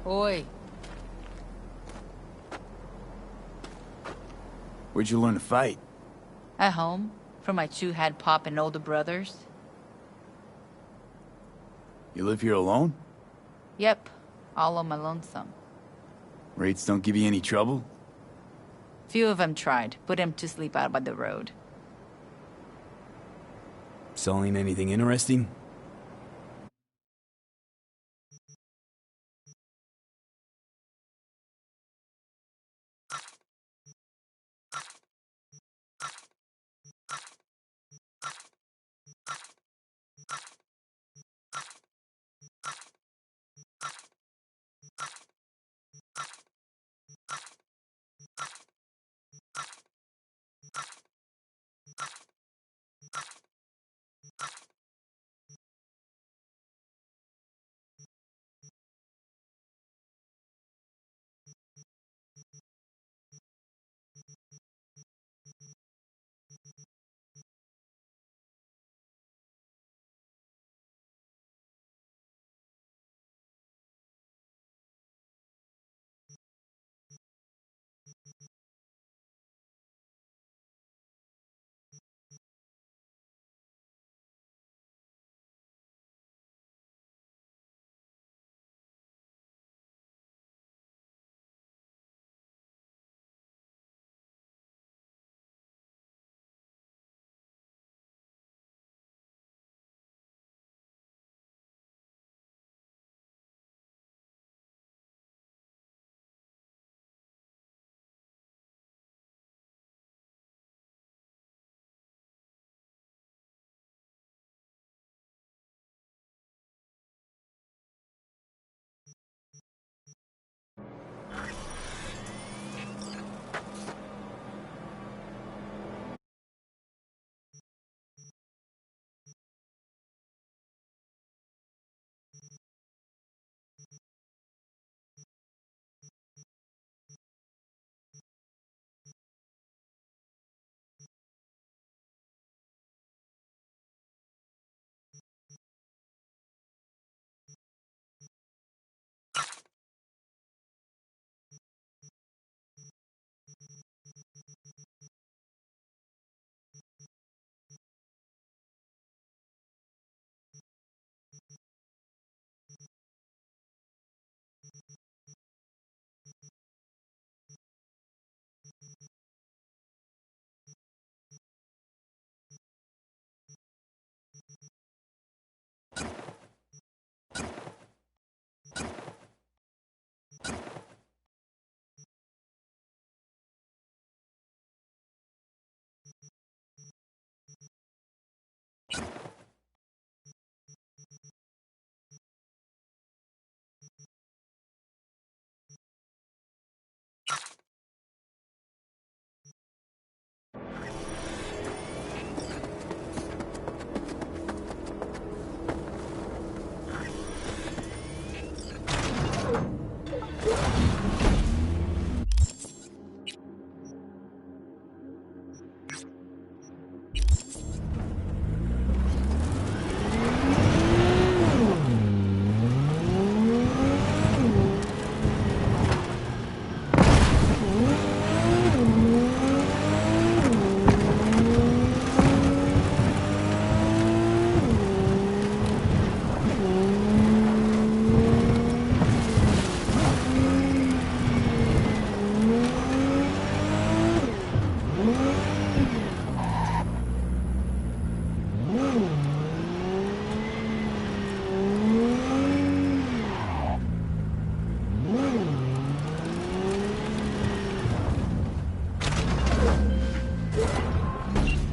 Oi. Where'd you learn to fight? At home, from my two-head pop and older brothers. You live here alone? Yep, all on my lonesome. Raids don't give you any trouble? Few of them tried, put them to sleep out by the road. Selling anything interesting?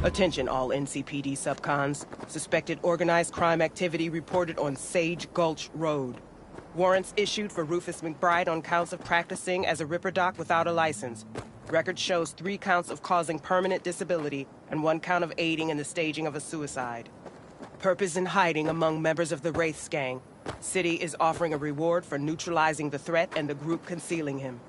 Attention all NCPD subcons. Suspected organized crime activity reported on Sage Gulch Road. Warrants issued for Rufus McBride on counts of practicing as a ripper doc without a license. Record shows 3 counts of causing permanent disability and 1 count of aiding in the staging of a suicide. Purpose in hiding among members of the Wraiths gang. City is offering a reward for neutralizing the threat and the group concealing him.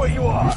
what you are!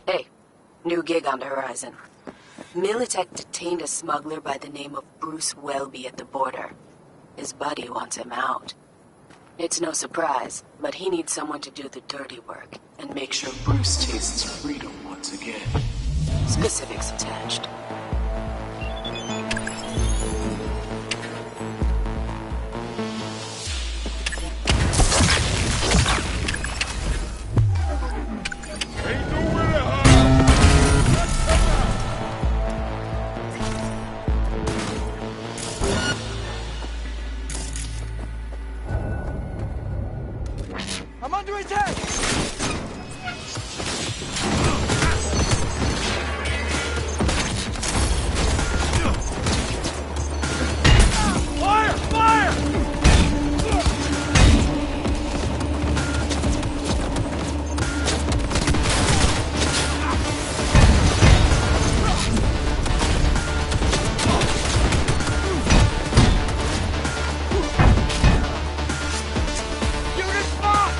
Hey, new gig on the horizon. Militech detained a smuggler by the name of Bruce Welby at the border. His buddy wants him out. It's no surprise, but he needs someone to do the dirty work and make sure Bruce tastes freedom once again. Specifics attached. I'm under attack! Fire! Fire! Unit spot!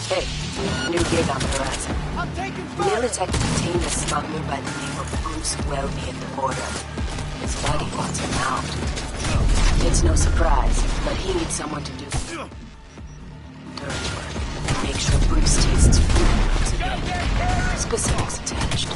Hey, new gig on the horizon. I'm taking fire! Militech detained a smuggler by the name of Bruce Welby at the border. His buddy wants him out. It's no surprise, but he needs someone to do dirty work. Make sure Bruce tastes food once again. Specifics attached.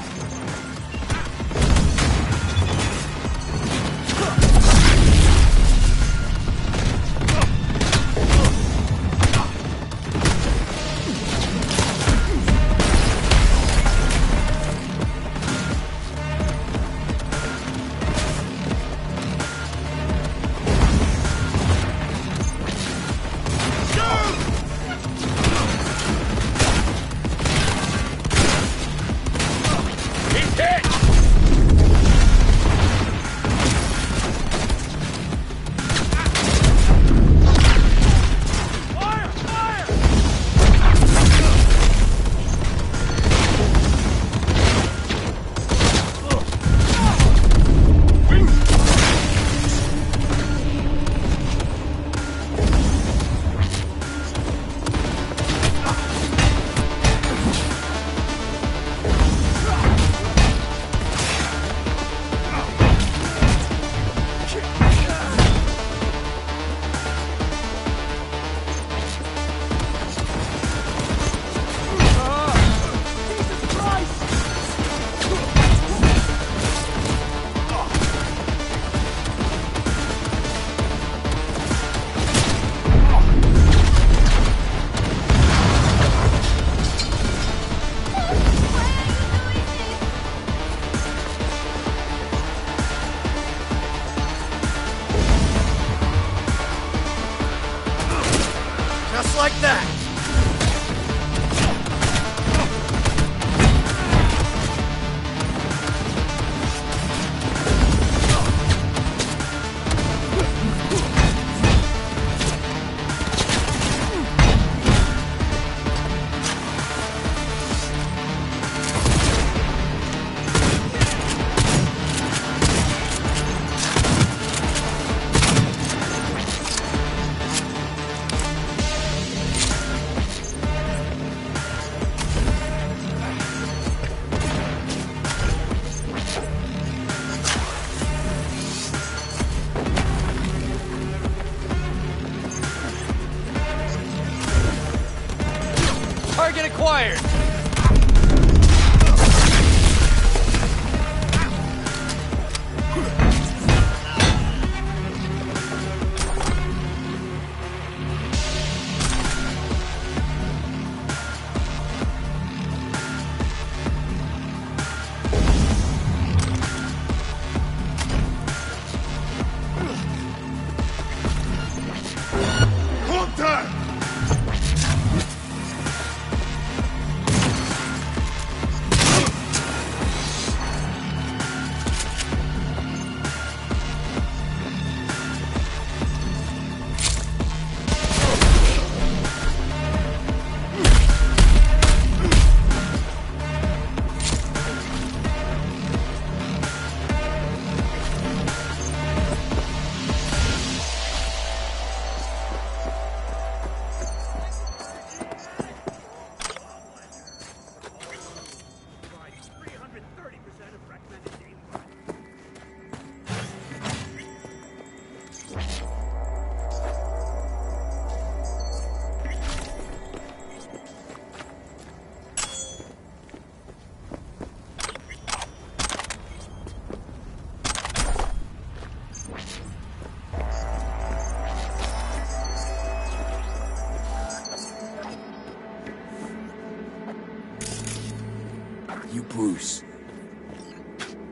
you Bruce?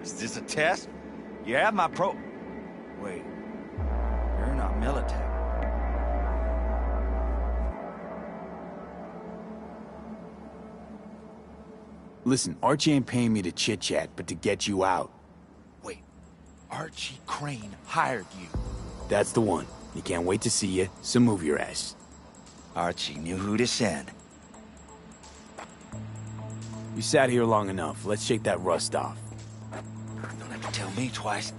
Is this a test? You have my pro... Wait. You're not Militech. Listen, Archie ain't paying me to chit-chat, but to get you out. Wait. Archie Crane hired you. That's the one. He can't wait to see you, so move your ass. Archie knew who to send. You sat here long enough. Let's shake that rust off. Don't have to tell me twice.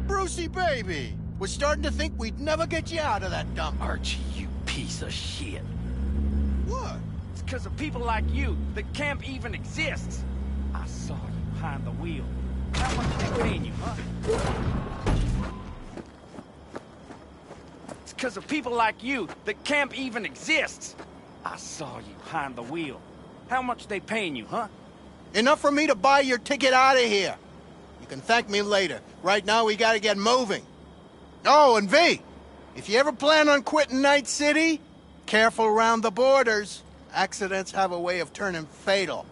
Brucey, baby! We're starting to think we'd never get you out of that dump. Archie, you piece of shit. What? It's because of people like you that camp even exists. I saw you behind the wheel. How much they paying you, huh? It's because of people like you that camp even exists. I saw you behind the wheel. How much they paying you, huh? Enough for me to buy your ticket out of here. You can thank me later. Right now, we gotta get moving. Oh, and V, if you ever plan on quitting Night City, careful around the borders. Accidents have a way of turning fatal.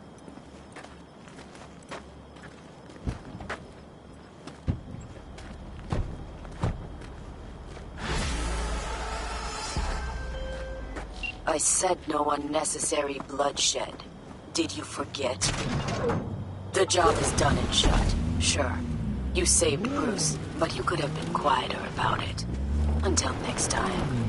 I said no unnecessary bloodshed. Did you forget? The job is done and shut. Sure, you saved Bruce, but you could have been quieter about it. Until next time.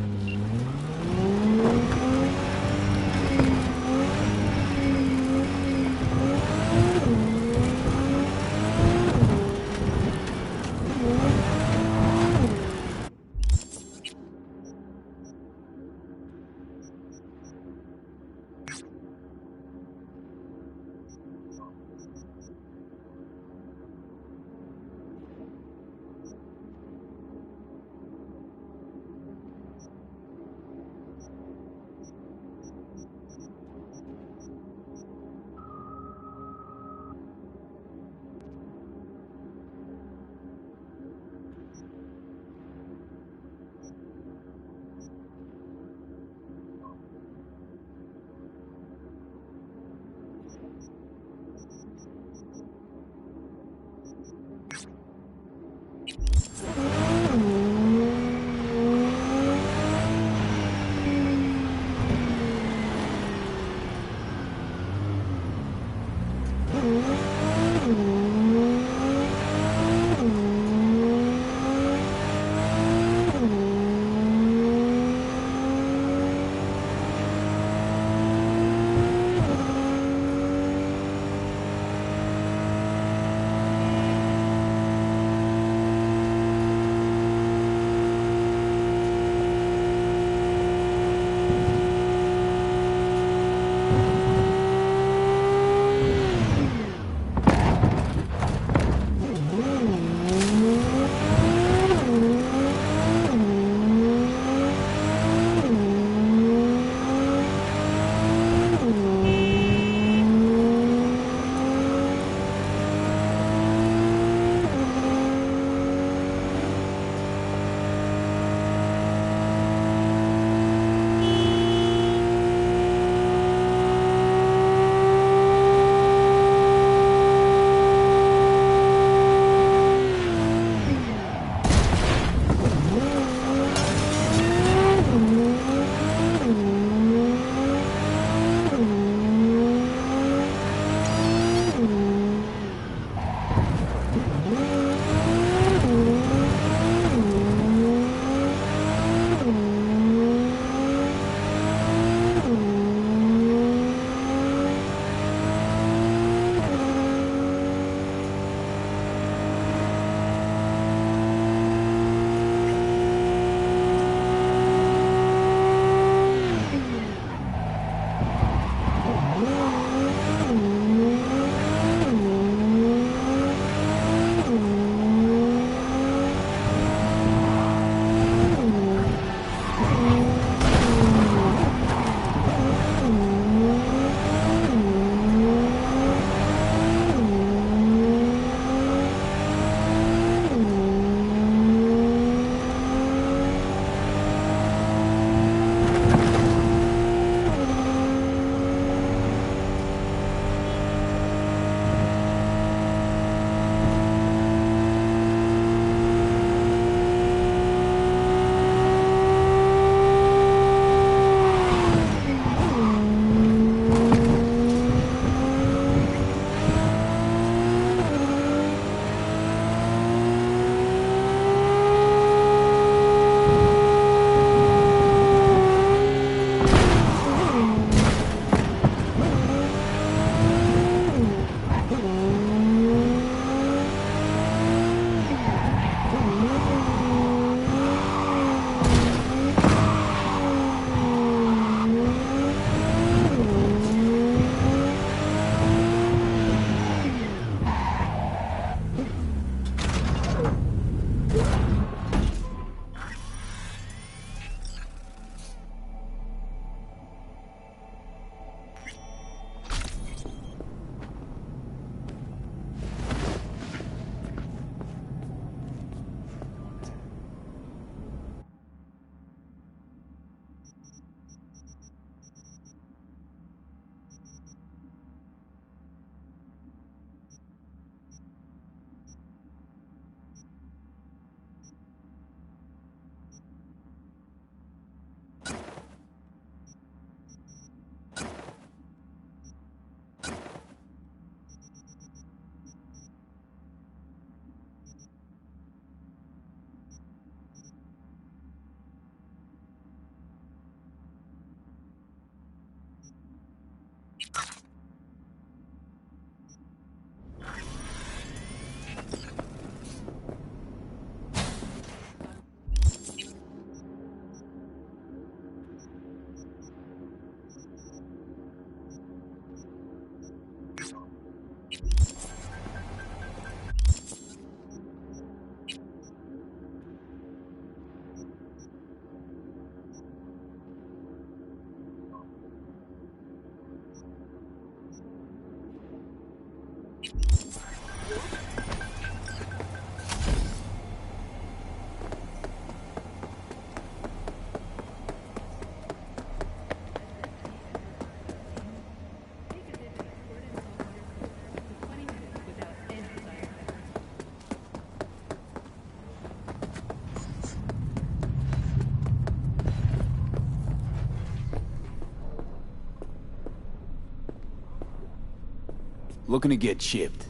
Looking to get chipped.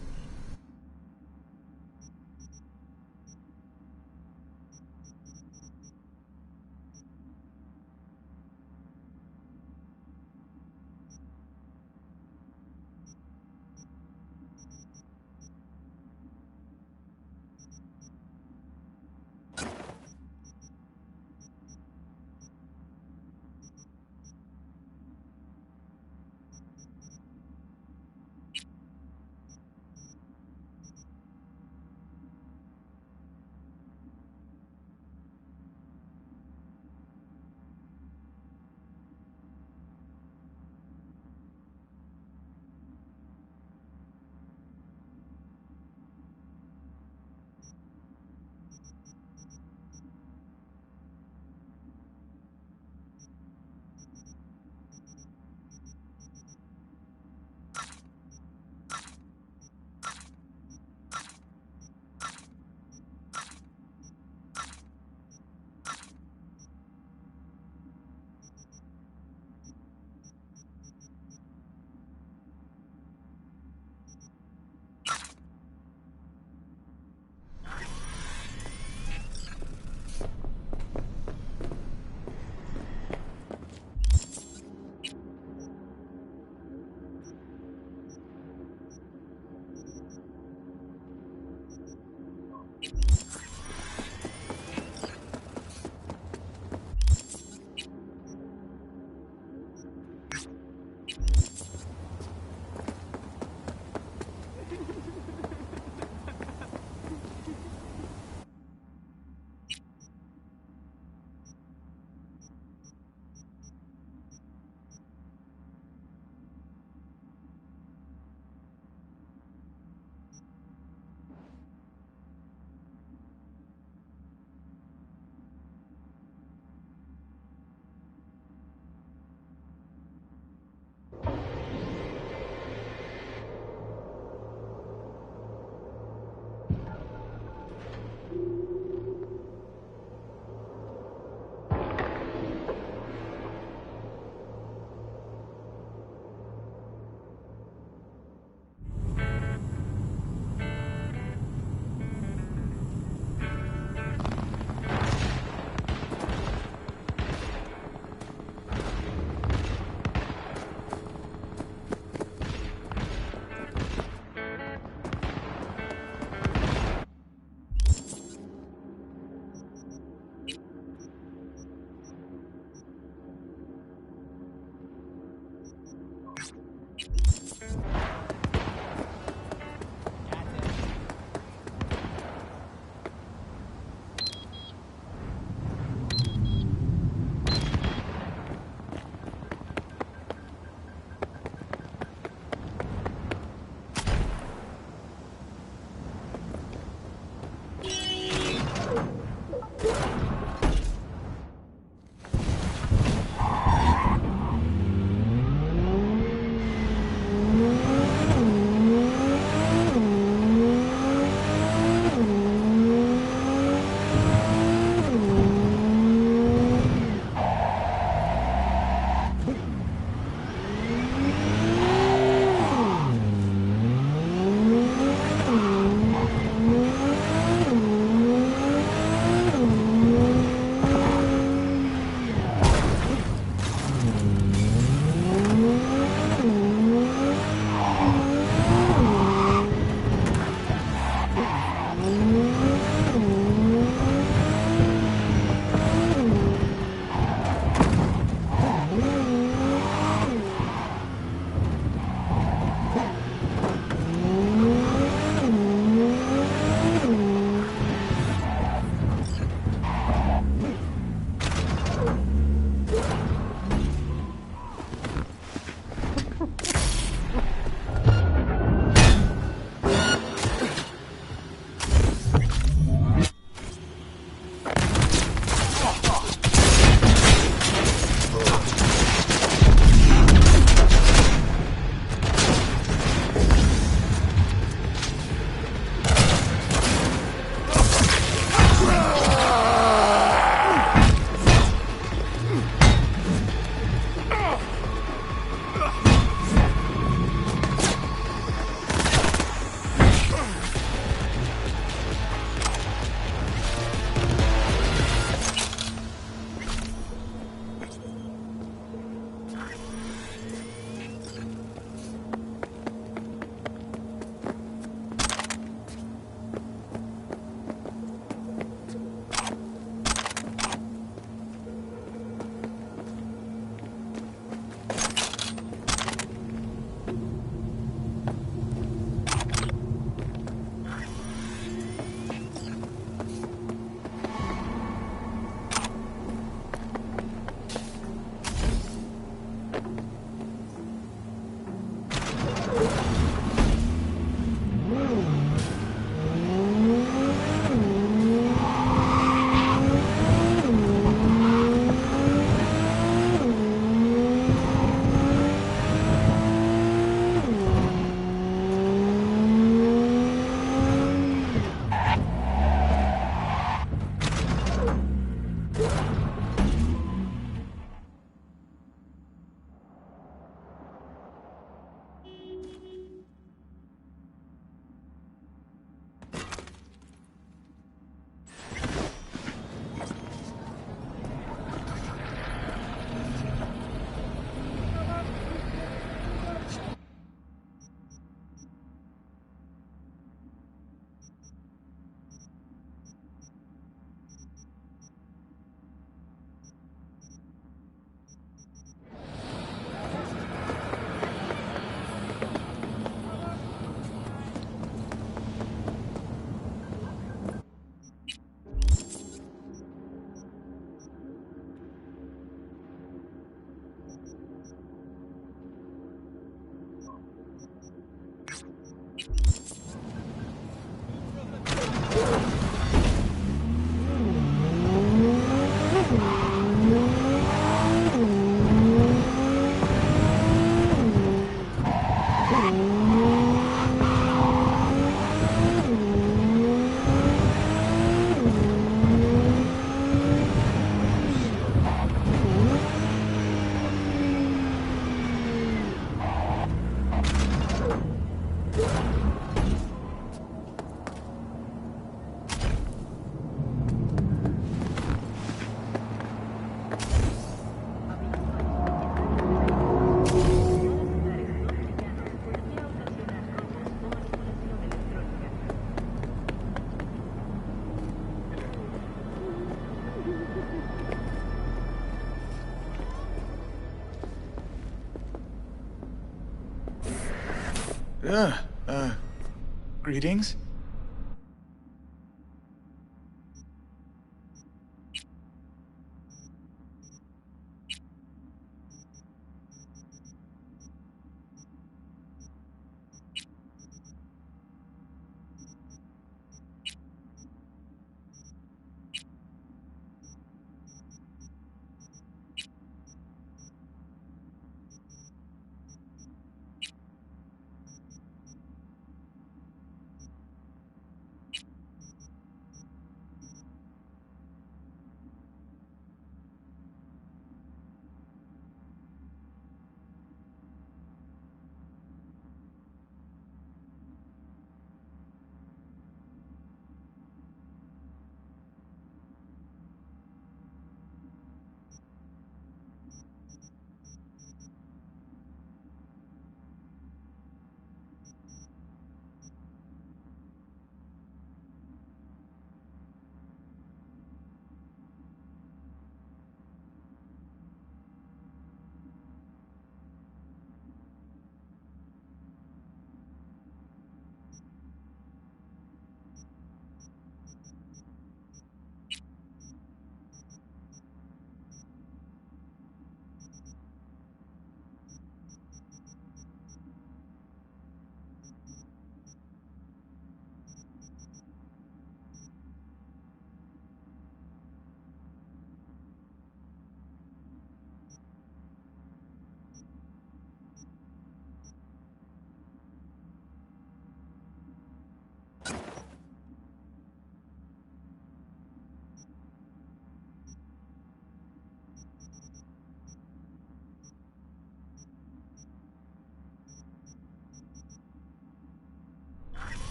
Greetings?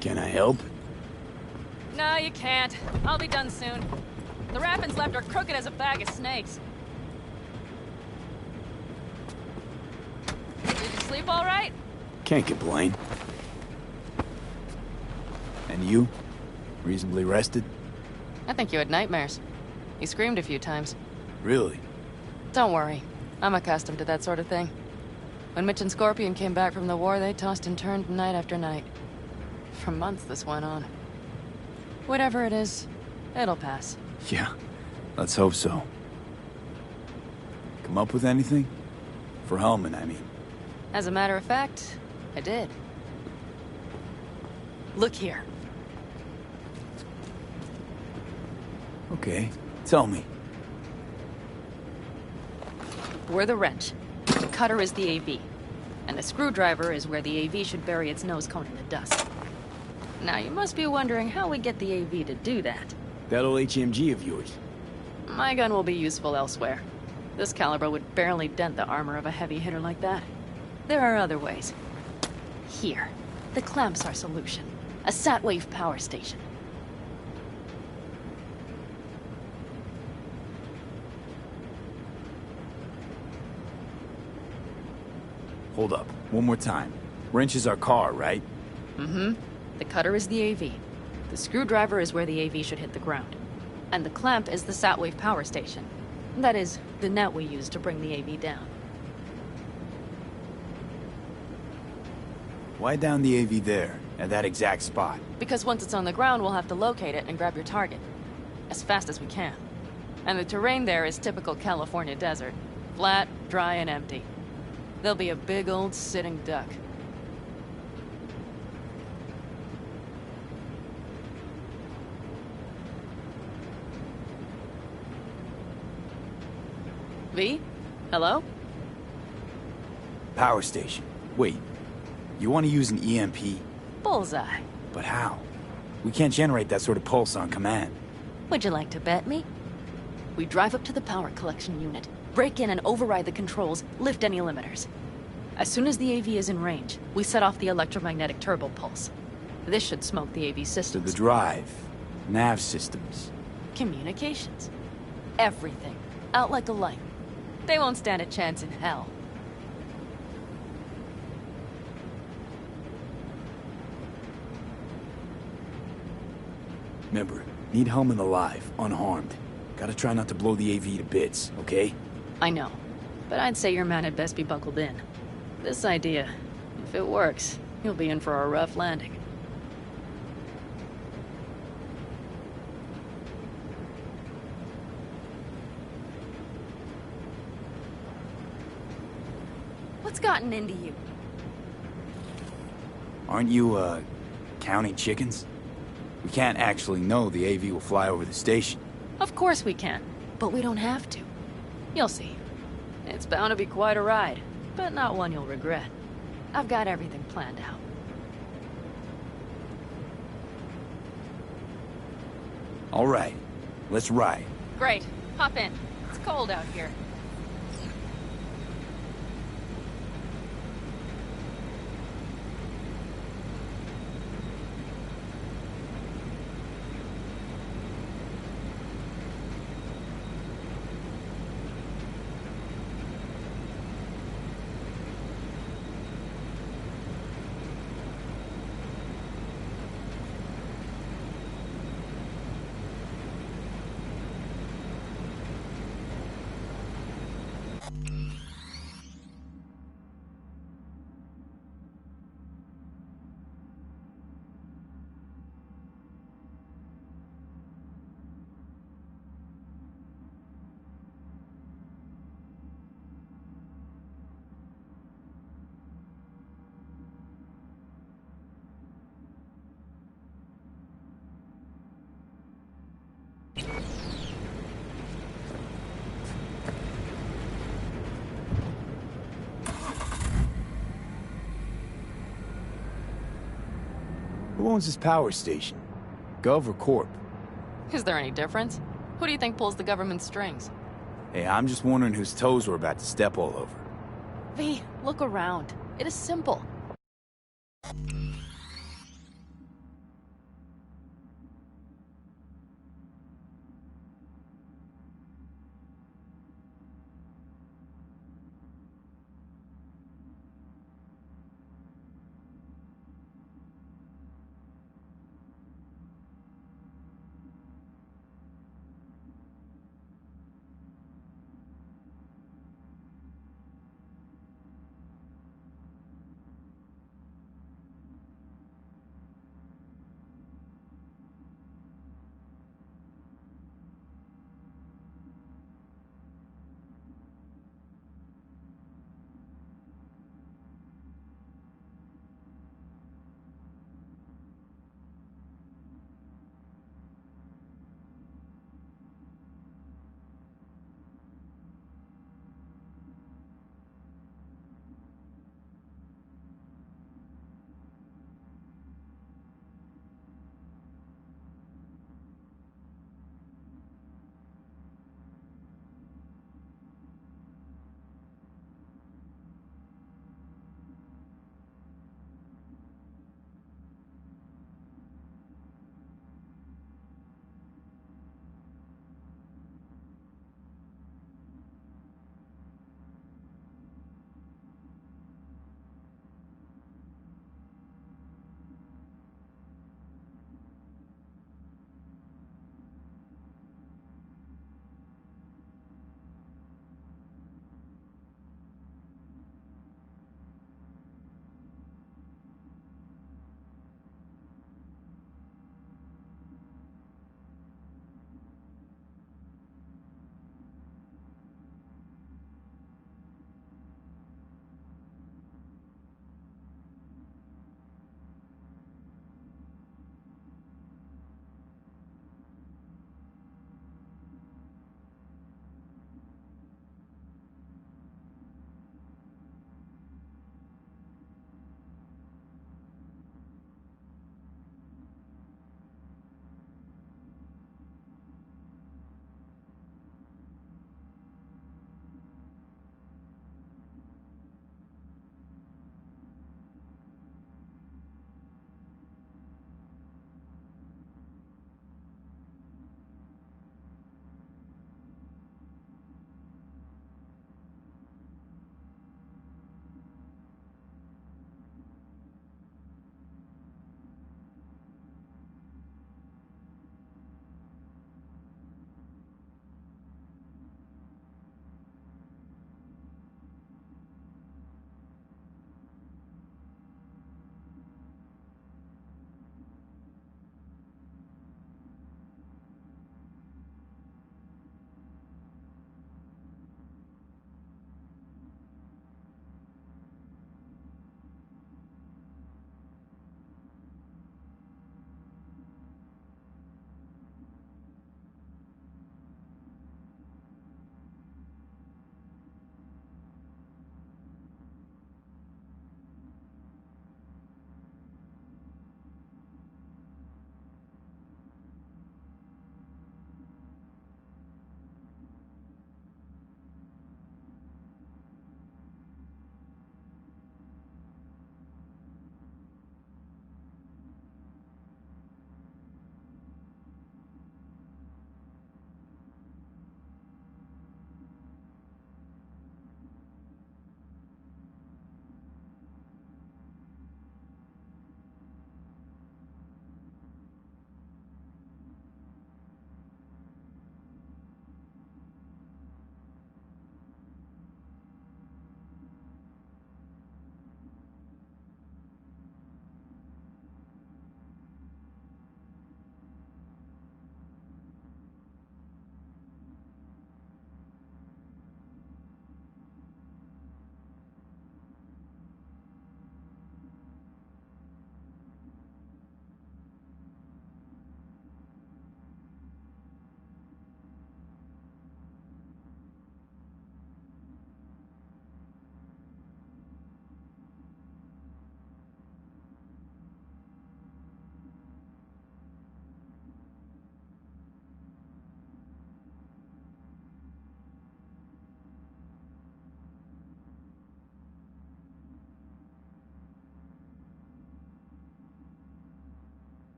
Can I help? No, you can't. I'll be done soon. The wrappings left are crooked as a bag of snakes. Did you sleep all right? Can't complain. And you? Reasonably rested? I think you had nightmares. You screamed a few times. Really? Don't worry. I'm accustomed to that sort of thing. When Mitch and Scorpion came back from the war, they tossed and turned night after night. For months this went on. Whatever it is, it'll pass. Yeah, let's hope so. Come up with anything? For Hellman, I mean. As a matter of fact, I did. Look here. Okay, tell me. We're the wrench. The cutter is the AV. And the screwdriver is where the AV should bury its nose cone in the dust. Now, you must be wondering how we get the AV to do that. That old HMG of yours. My gun will be useful elsewhere. This caliber would barely dent the armor of a heavy hitter like that. There are other ways. Here. The clamp's our solution. A sat-wave power station. Hold up, one more time. Wrench is our car, right? Mm-hmm. The cutter is the AV. The screwdriver is where the AV should hit the ground. And the clamp is the sat-wave power station. That is, the net we use to bring the AV down. Why down the AV there, at that exact spot? Because once it's on the ground, we'll have to locate it and grab your target. As fast as we can. And the terrain there is typical California desert. Flat, dry, and empty. There'll be a big old sitting duck. V? Hello? Power station. Wait, you want to use an EMP? Bullseye. But how? We can't generate that sort of pulse on command. Would you like to bet me? We drive up to the power collection unit, break in and override the controls, lift any limiters. As soon as the AV is in range, we set off the electromagnetic turbo pulse. This should smoke the AV So systems. the drive, nav systems. Communications. Everything. Out like a light. They won't stand a chance in hell. Remember, need Hellman alive, unharmed. Gotta try not to blow the AV to bits, okay? I know. But I'd say your man had best be buckled in. This idea, if it works, You'll be in for a rough landing. What's gotten into you? Aren't you, counting chickens? We can't actually know the AV will fly over the station. Of course we can, but we don't have to. You'll see. It's bound to be quite a ride, but not one you'll regret. I've got everything planned out. All right, let's ride. Great. Hop in. It's cold out here. Who owns this power station? Gov or Corp? Is there any difference? Who do you think pulls the government's strings? Hey, I'm just wondering whose toes we're about to step all over. V, look around. It is simple.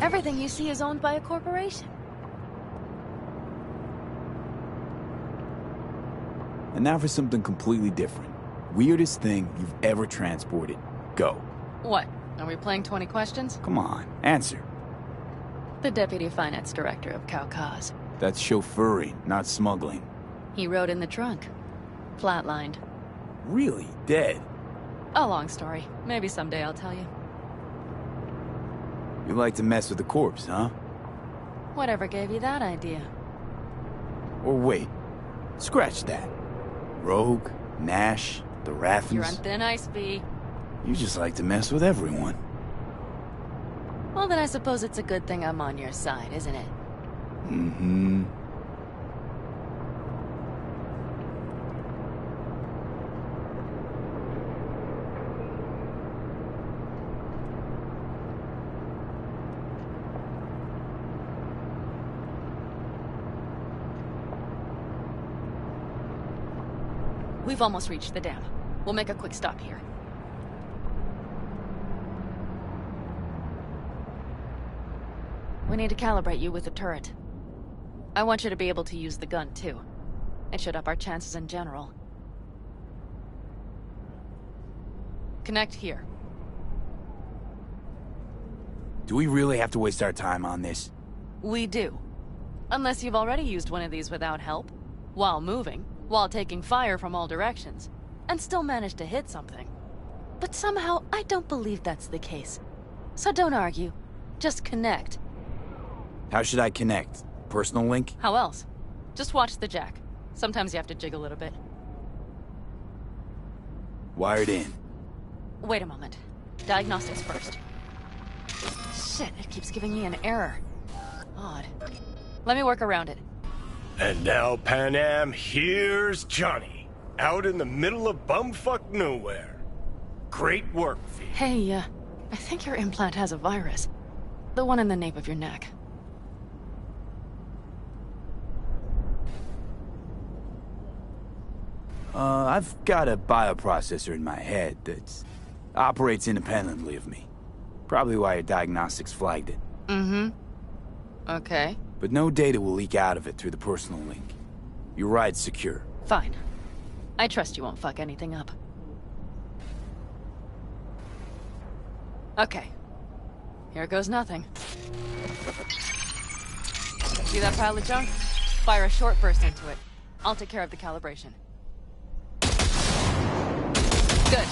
Everything you see is owned by a corporation. And now for something completely different. Weirdest thing you've ever transported. Go. What? Are we playing 20 questions? Come on, answer. The Deputy Finance Director of Kaukaz. That's chauffeuring, not smuggling. He rode in the trunk. Flatlined. Really? Dead? A long story. Maybe someday I'll tell you. You like to mess with the corpse, huh? Whatever gave you that idea? Or wait, scratch that. Rogue, Nash, the Raffens. You're on thin ice, B. You just like to mess with everyone. Well, then I suppose it's a good thing I'm on your side, isn't it? Mm-hmm. We've almost reached the dam. We'll make a quick stop here. We need to calibrate you with the turret. I want you to be able to use the gun, too. It should up our chances in general. Connect here. Do we really have to waste our time on this? We do. Unless you've already used one of these without help, while moving, while taking fire from all directions, and still managed to hit something. But somehow, I don't believe that's the case. So don't argue. Just connect. How should I connect? Personal link? How else? Just watch the jack. Sometimes you have to jig a little bit. Wired in. Wait a moment. Diagnostics first. Shit, it keeps giving me an error. Odd. Let me work around it. And now, Pan Am, here's Johnny. Out in the middle of bumfuck nowhere. Great work, V. Hey, I think your implant has a virus. The one in the nape of your neck. I've got a bioprocessor in my head that operates independently of me. Probably why your diagnostics flagged it. Mm-hmm. Okay. But no data will leak out of it through the personal link. Your ride's secure. Fine. I trust you won't fuck anything up. Okay. Here goes nothing. See that pile of junk? Fire a short burst into it. I'll take care of the calibration. Good.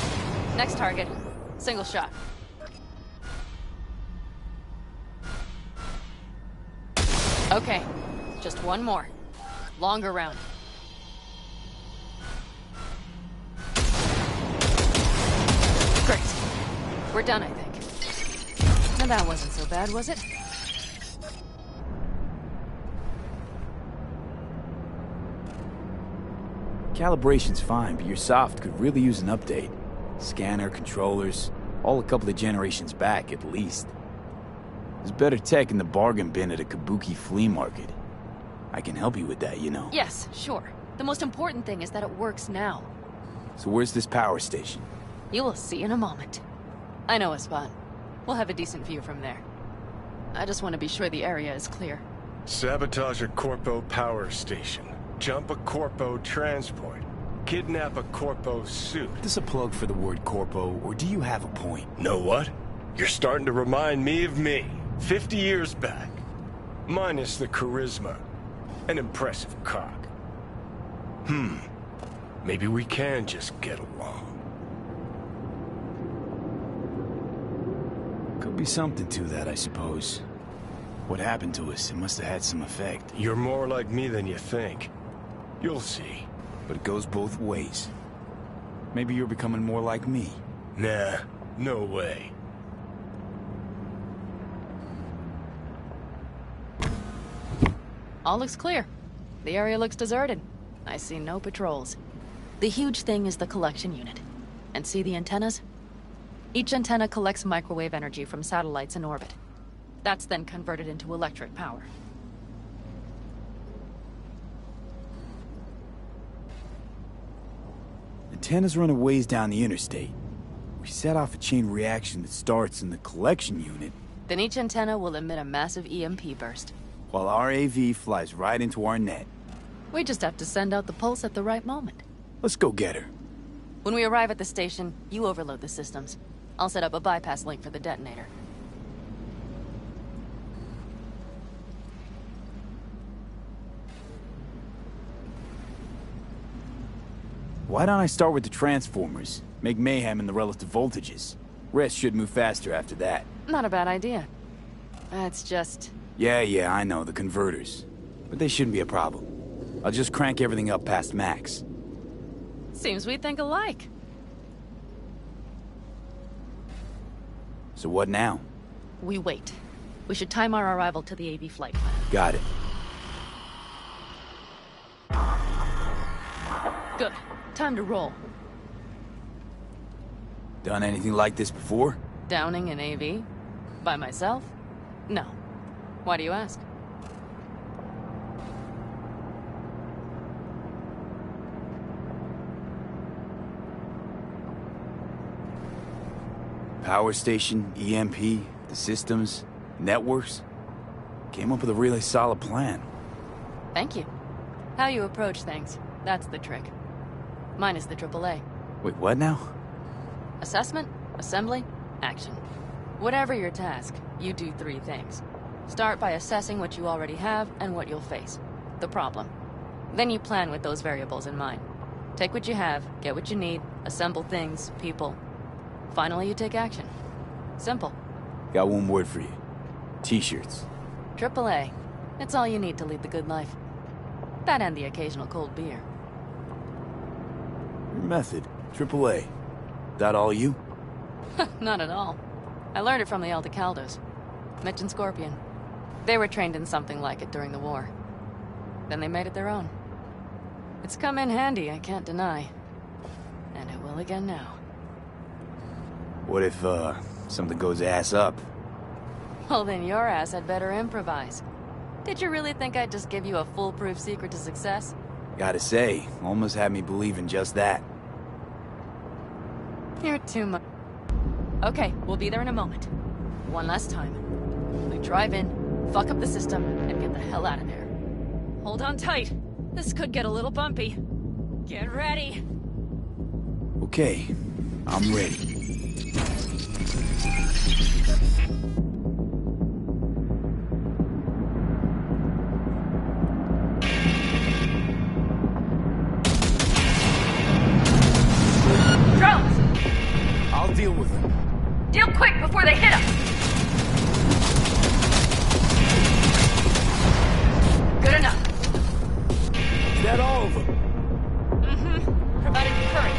Next target. Single shot. Okay. Just one more. Longer round. Great. We're done, I think. Now that wasn't so bad, was it? Calibration's fine, but your soft could really use an update. Scanner, controllers, all a couple of generations back, at least. There's better tech in the bargain bin at a kabuki flea market. I can help you with that, you know. Yes, sure. The most important thing is that it works now. So where's this power station? You will see in a moment. I know a spot. We'll have a decent view from there. I just want to be sure the area is clear. Sabotage a Corpo power station. Jump a Corpo transport. Kidnap a Corpo suit. Is this a plug for the word corpo, or do you have a point? Know what? You're starting to remind me of me, 50 years back. Minus the charisma. An impressive cock. Maybe we can just get along. Could be something to that, I suppose. What happened to us, it must have had some effect. You're more like me than you think. You'll see. But it goes both ways. Maybe you're becoming more like me. Nah, no way. All looks clear. The area looks deserted. I see no patrols. The huge thing is the collection unit. And see the antennas? Each antenna collects microwave energy from satellites in orbit. That's then converted into electric power. Antennas run a ways down the interstate. We set off a chain reaction that starts in the collection unit, Then each antenna will emit a massive EMP burst. While our AV flies right into our net. We just have to send out the pulse at the right moment. Let's go get her. When we arrive at the station, you overload the systems. I'll set up a bypass link for the detonator. Why don't I start with the transformers? Make mayhem in the relative voltages. Rest should move faster after that. Not a bad idea. It's just... Yeah, I know, the converters. But they shouldn't be a problem. I'll just crank everything up past max. Seems we think alike. So what now? We wait. We should time our arrival to the AV flight plan. Got it. Good. Time to roll. Done anything like this before? Downing an AV? By myself? No. Why do you ask? Power station, EMP, the systems, networks. Came up with a really solid plan. Thank you. How you approach things, that's the trick. Mine is the AAA. Wait, what now? Assessment, assembly, action. Whatever your task, you do 3 things. Start by assessing what you already have and what you'll face. The problem. Then you plan with those variables in mind. Take what you have, get what you need, assemble things, people. Finally, you take action. Simple. Got one word for you. T-shirts. AAA. It's all you need to lead the good life. That and the occasional cold beer. Your method. AAA. That all you? Not at all. I learned it from the Aldecaldos. Mitch and Scorpion. They were trained in something like it during the war. Then they made it their own. It's come in handy, I can't deny. And it will again now. What if, something goes ass up? Well, then your ass had better improvise. Did you really think I'd just give you a foolproof secret to success? Gotta say, almost had me believe in just that. You're too much. Okay, we'll be there in a moment. One last time. We drive in, fuck up the system, and get the hell out of there. Hold on tight. This could get a little bumpy. Get ready. Okay, I'm ready. Drones! I'll deal with them. Deal quick before they hit us! Good enough. Is that all of them? Mm-hmm. Provided you hurry.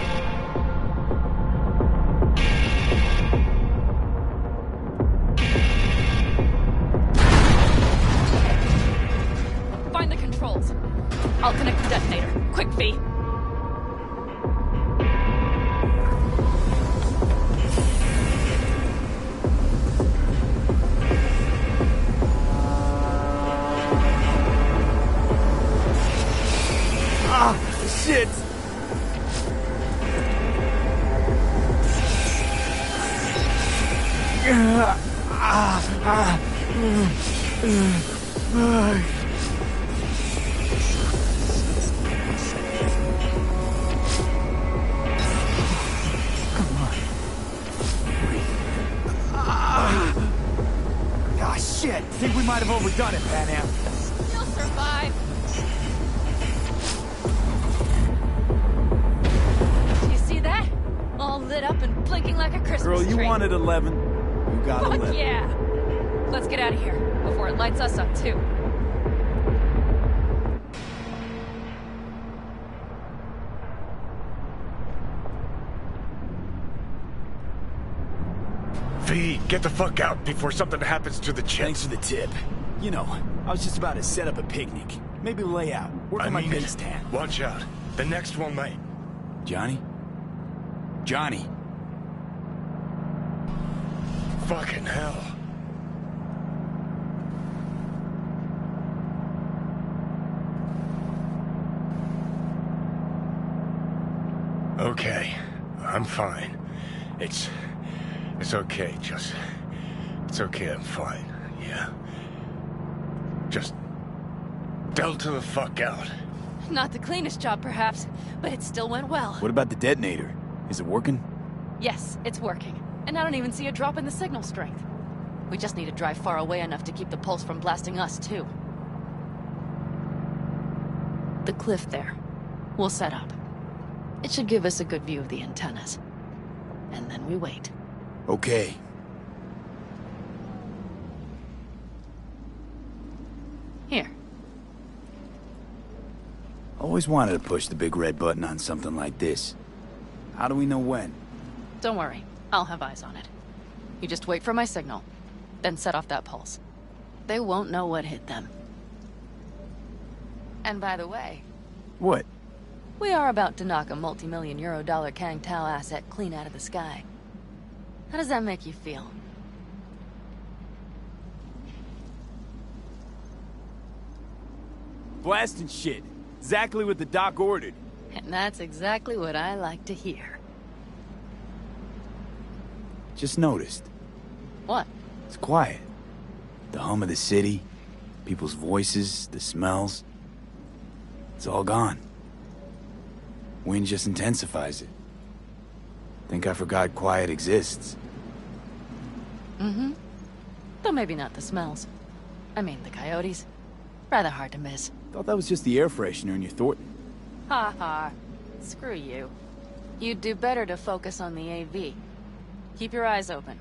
Find the controls. I'll connect the detonator. Quick, V. Shit! Ah, shit! Think we might have overdone it, Pan Am. You'll survive. Do you see that? All lit up and blinking like a Christmas Girl, you tree. wanted 11. You got Fuck 11. yeah! Let's get out of here before it lights us up too. V, get the fuck out before something happens to the chips. Thanks for the tip. You know, I was just about to set up a picnic. Maybe lay out. Work on my base tan. Watch out. The next one might. Johnny? Johnny! Fucking hell. Okay, I'm fine. It's okay, just It's okay, I'm fine. Yeah. Just delta the fuck out. Not the cleanest job, perhaps, but it still went well. What about the detonator? Is it working? Yes, it's working. And I don't even see a drop in the signal strength. We just need to drive far away enough to keep the pulse from blasting us, too. The cliff there. We'll set up. It should give us a good view of the antennas. And then we wait. Okay. Here. Always wanted to push the big red button on something like this. How do we know when? Don't worry. I'll have eyes on it. You just wait for my signal. Then set off that pulse. They won't know what hit them. And by the way... What? We are about to knock a multi-million euro-dollar Kang Tao asset clean out of the sky. How does that make you feel? Blasting shit. Exactly what the doc ordered. And that's exactly what I like to hear. Just noticed. What? It's quiet. The hum of the city, people's voices, the smells. It's all gone. Wind just intensifies it. Think I forgot quiet exists. Mm-hmm. Though maybe not the smells. I mean, the coyotes. Rather hard to miss. Thought that was just the air freshener in your Thornton. Ha ha. Screw you. You'd do better to focus on the AV. Keep your eyes open.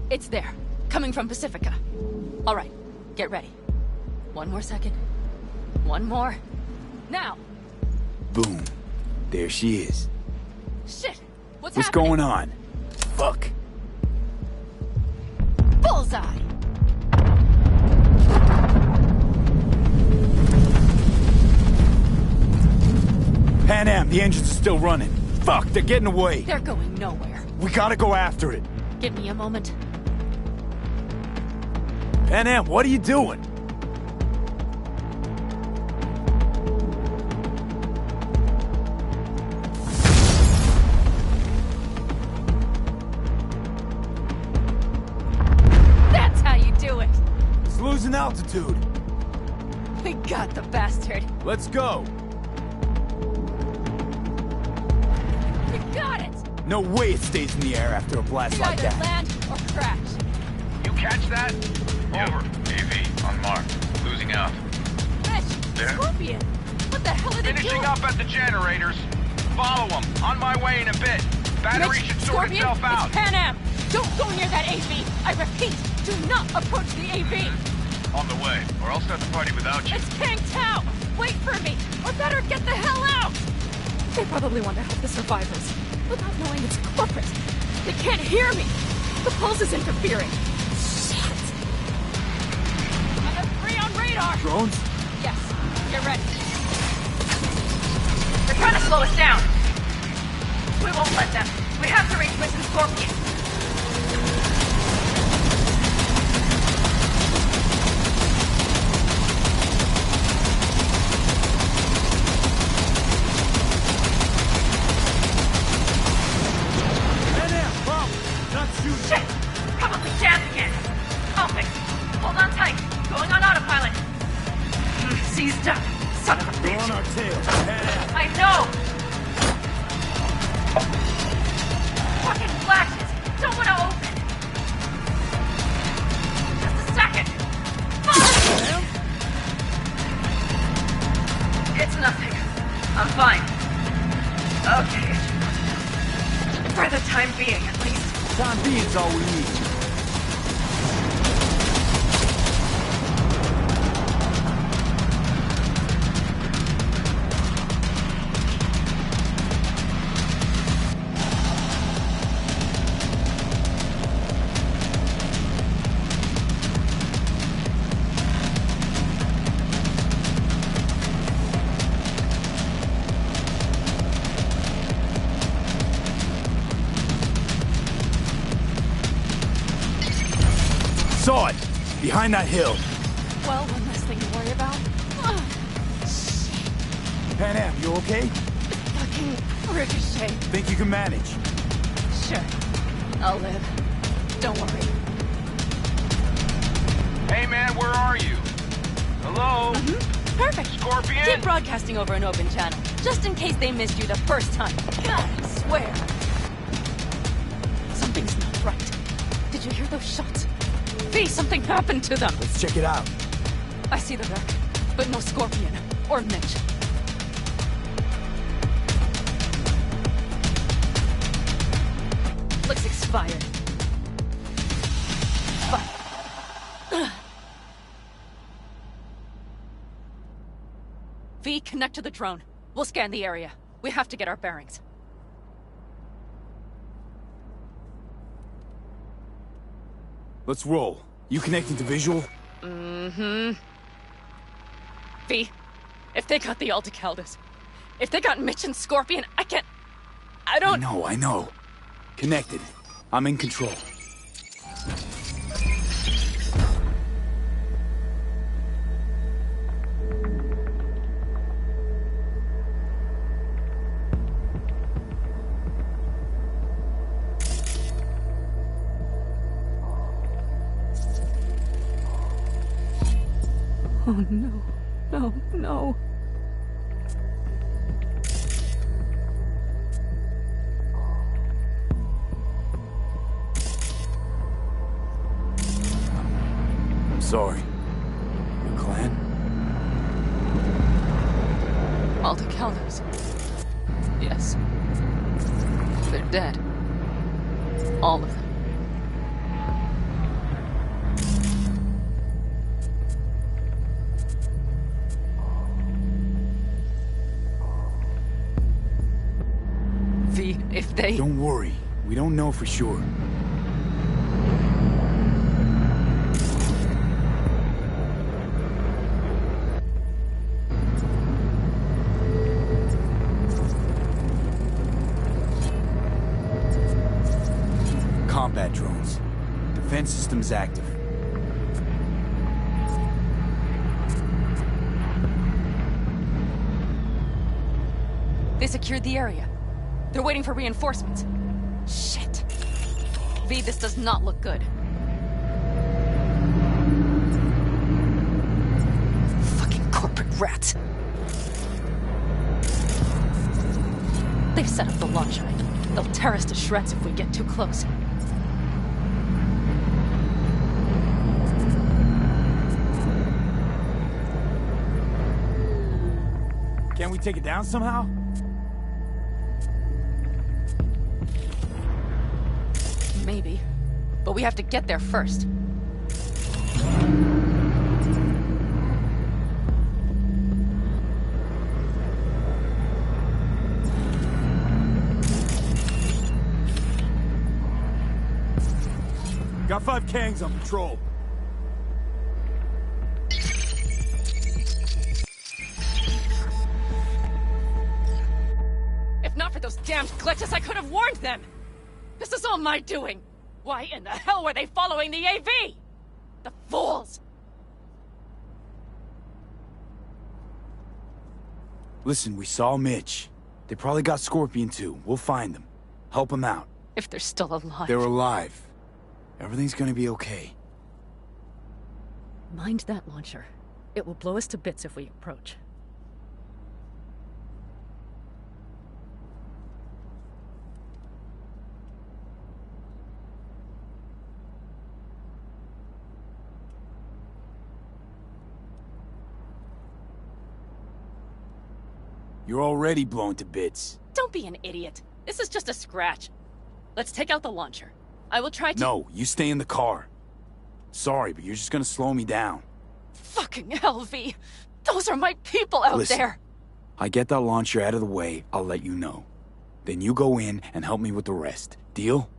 It's there. Coming from Pacifica. All right. Get ready. One more second. One more. Now! Boom. There she is. Shit! What's What's happening? going on? Fuck. Bullseye! Pan Am, the engines are still running. Fuck, they're getting away. They're going nowhere. We gotta go after it. Give me a moment. Pan Am, what are you doing? That's how you do it! It's losing altitude. We got the bastard. Let's go. We got it! No way it stays in the air after a blast We like either that. land or crash. You catch that? Over. AV, on mark. Losing out. Mitch! There? Scorpion! What the hell are they Finishing doing? up at the generators. Follow them. On my way in a bit. Battery Mitch, should sort Scorpion, itself out. it's Pan Am! Don't go near that AV! I repeat, do not approach the AV! On the way, or I'll start the party without you. It's Kang Tao! Wait for me! Or better, get the hell out! They probably want to help the survivors, without knowing it's corporate. They can't hear me! The pulse is interfering. Shit! I have 3 on radar! Drones? Yes, get ready. They're trying to slow us down. We won't let them. We have to reach Mission Scorpion. Pan Am, problem. Not shooting. Shit! Probably jammed again. I'll fix it. Hold on tight. Going on autopilot. Seized up. Son of a They're bitch. on our tail. Pan Am. I know! Fucking flashes! Don't want to open! Just a second! Fuck! It's nothing. I'm fine. Okay. For the time being, at least. Time being's all we need. Saw it! Behind that hill. Well, one less thing to worry about. Pan Am, you okay? Fucking ricochet. Think you can manage? Sure. I'll live. Don't worry. Hey man, where are you? Hello? Perfect. Scorpion? Keep broadcasting over an open channel, just in case they missed you the first time. God, I swear. Something's not right. Did you hear those shots? V, something happened to them. Let's check it out. I see the wreck, but no Scorpion or Mitch. Looks expired. Fuck. V, connect to the drone. We'll scan the area. We have to get our bearings. Let's roll. You connecting to visual? V, if they got the Aldecaldos, if they got Mitch and Scorpion, I don't... I know. Connected. I'm in control. Oh no, no, no. I'm sorry. Your clan? Aldecaldos. Yes. They're dead. All of them. V, if they... Don't worry. We don't know for sure. Combat drones. Defense systems active. They secured the area. They're waiting for reinforcements. Shit. V, this does not look good. Fucking corporate rats. They've set up the launcher. They'll tear us to shreds if we get too close. Can we take it down somehow? Maybe. But we have to get there first. Got 5 Kangs on patrol. If not for those damned glitches, I could have warned them! This is all my doing! Why in the hell were they following the AV? The fools! Listen, we saw Mitch. They probably got Scorpion too. We'll find them. Help them out. If they're still alive. They're alive. Everything's gonna be okay. Mind that launcher. It will blow us to bits if we approach. You're already blown to bits. Don't be an idiot. This is just a scratch. Let's take out the launcher. I will try to— No, you stay in the car. Sorry, but you're just gonna slow me down. Fucking hell, V. Those are my people out Listen, there! I get that launcher out of the way, I'll let you know. Then you go in and help me with the rest. Deal?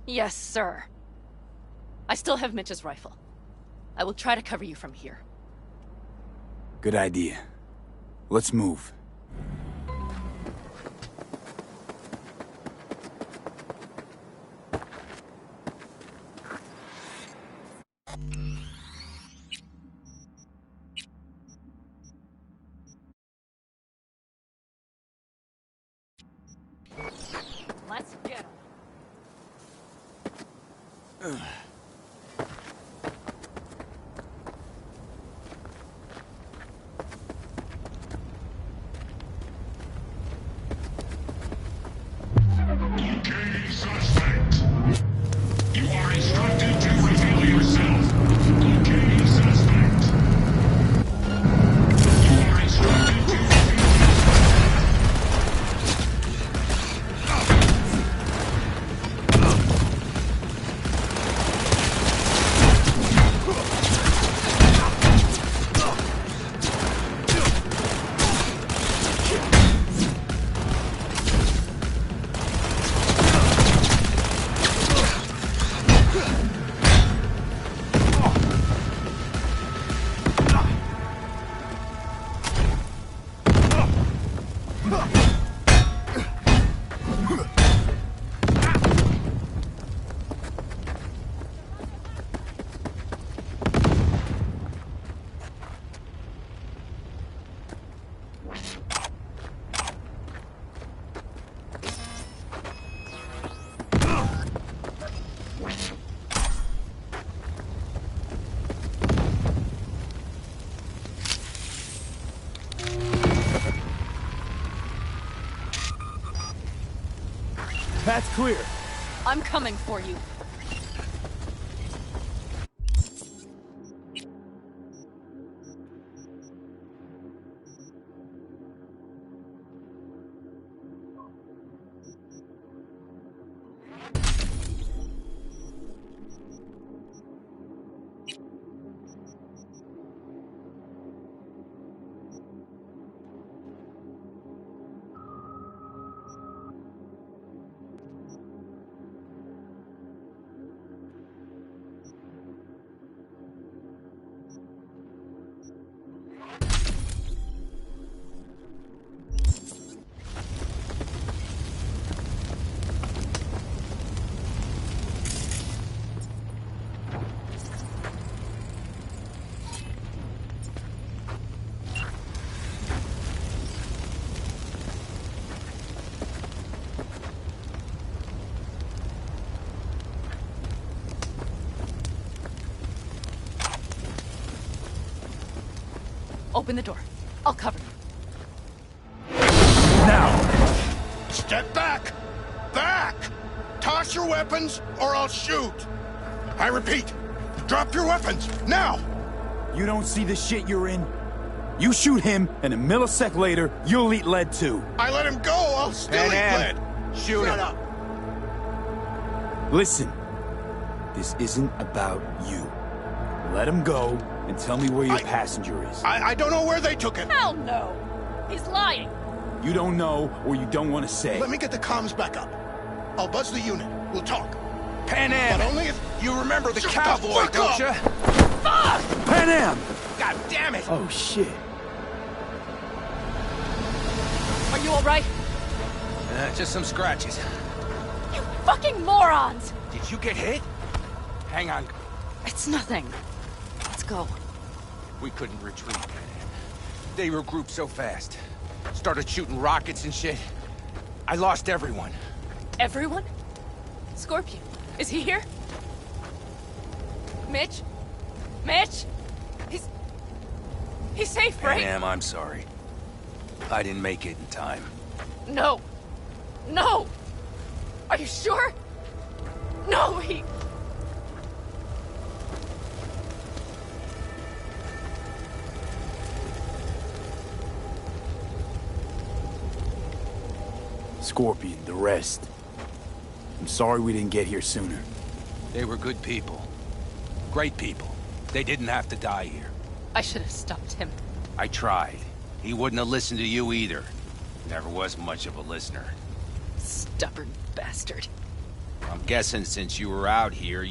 Yes, sir. I still have Mitch's rifle. I will try to cover you from here. Good idea. Let's move. Locating suspect. You are instructed to reveal yourself. Locating suspect. You are instructed to reveal Path's clear. I'm coming for you. Open the door. I'll cover you. Now! Step back! Back! Toss your weapons, or I'll shoot! I repeat, drop your weapons, now! You don't see the shit you're in? You shoot him, and a millisecond later, you'll eat lead too. I let him go, I'll still eat lead! Shoot Shut him. up! Listen, this isn't about you. Let him go, and tell me where your passenger is. I don't know where they took him! Hell no! He's lying! You don't know, or you don't want to say. Let me get the comms back up. I'll buzz the unit. We'll talk. Pan Am! But only if... You remember the Shut cowboy, the fuck don't up! you? Fuck! Pan Am! God damn it! Oh, shit. Are you alright? Just some scratches. You fucking morons! Did you get hit? Hang on. It's nothing. Let's go. We couldn't retreat, Pan Am. They regrouped so fast. Started shooting rockets and shit. I lost everyone. Everyone? Scorpion, is he here? Mitch? Mitch? He's safe, right? Pan Am, I'm sorry. I didn't make it in time. No. No! Are you sure? No, he... Scorpion, the rest. I'm sorry we didn't get here sooner. They were good people. Great people. They didn't have to die here. I should have stopped him. I tried. He wouldn't have listened to you either. Never was much of a listener. Stubborn bastard. I'm guessing since you were out here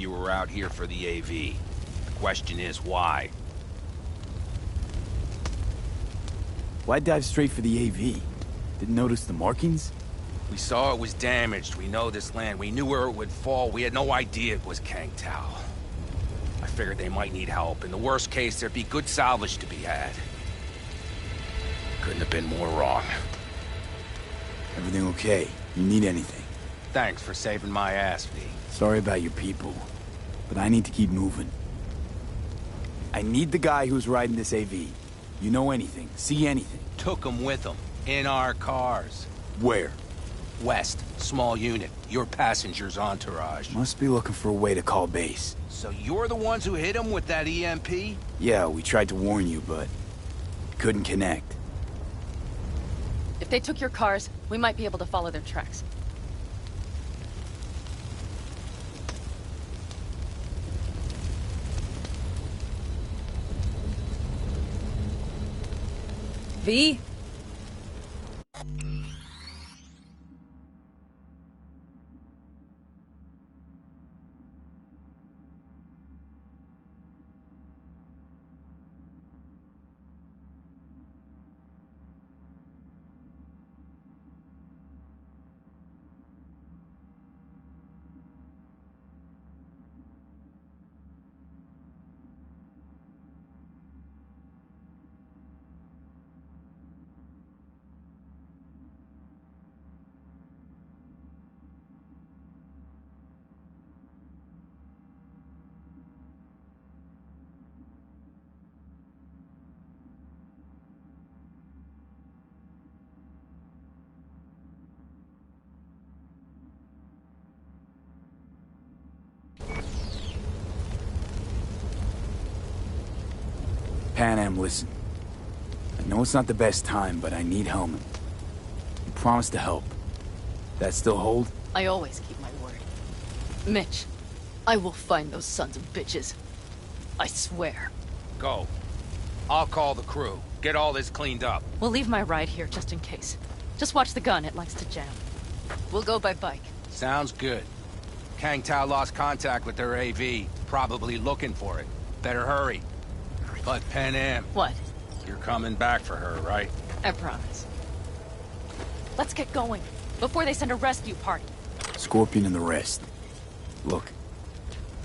for the AV. The question is, why? Why dive straight for the AV? Didn't notice the markings? We saw it was damaged. We know this land. We knew where it would fall. We had no idea it was Kang Tao. I figured they might need help. In the worst case, there'd be good salvage to be had. Couldn't have been more wrong. Everything okay? You need anything? Thanks for saving my ass, V. Sorry about your people. but I need to keep moving. I need the guy who's riding this AV. You know anything, see anything? Took him with him. In our cars. Where? West. Small unit. Your passenger's entourage. Must be looking for a way to call base. So you're the ones who hit him with that EMP? Yeah, we tried to warn you, but couldn't connect. If they took your cars, we might be able to follow their tracks. V? Pan Am, listen. I know it's not the best time, but I need Hellman. You promised to help. That still hold? I always keep my word. Mitch, I will find those sons of bitches. I swear. Go. I'll call the crew. Get all this cleaned up. We'll leave my ride here just in case. Just watch the gun, it likes to jam. We'll go by bike. Sounds good. Kang Tao lost contact with their AV. Probably looking for it. Better hurry. But Pan Am, What? you're coming back for her, right? I promise. Let's get going, before they send a rescue party. Scorpion and the rest. Look,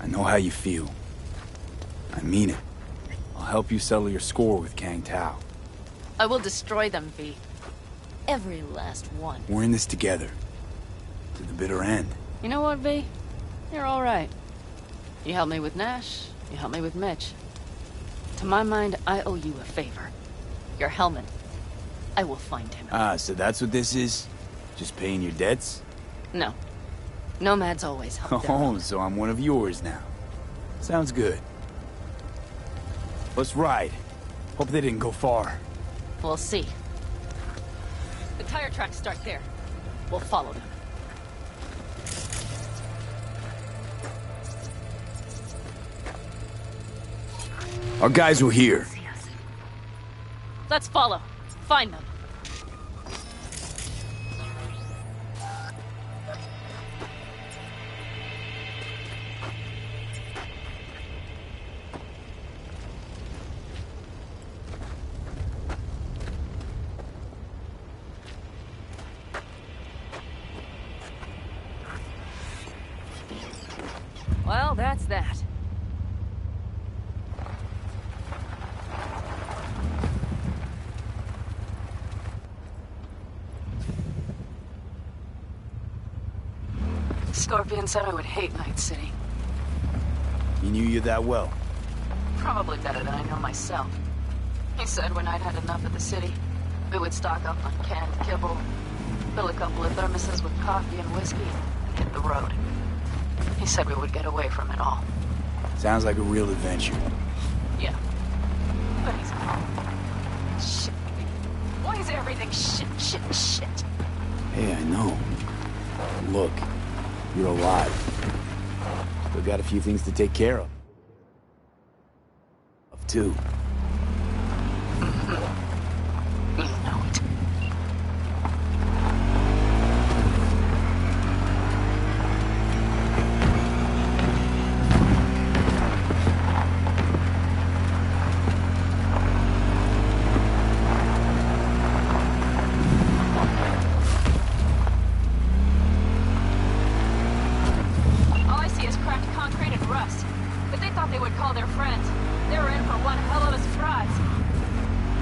I know how you feel. I mean it. I'll help you settle your score with Kang Tao. I will destroy them, V. Every last one. We're in this together. To the bitter end. You know what, V? You're all right. You helped me with Nash, you helped me with Mitch. To my mind, I owe you a favor. Your Hellman. I will find him. Ah, so that's what this is? Just paying your debts? No. Nomads always help their Oh, own. so I'm one of yours now. Sounds good. Let's ride. Hope they didn't go far. We'll see. The tire tracks start there. We'll follow them. Our guys were here. Let's follow. Find them. Well, that's that. Scorpion said I would hate Night City. He knew you that well. Probably better than I know myself. He said when I'd had enough of the city, we would stock up on canned kibble, fill a couple of thermoses with coffee and whiskey, and hit the road. He said we would get away from it all. Sounds like a real adventure. Yeah. But he's wrong. Shit. Why is everything shit? Hey, I know. Look, you're alive. Still got a few things to take care of. Too. You know it. All I see is cracked concrete and rust. But they thought they would call their friends. They were in for one hell of a surprise.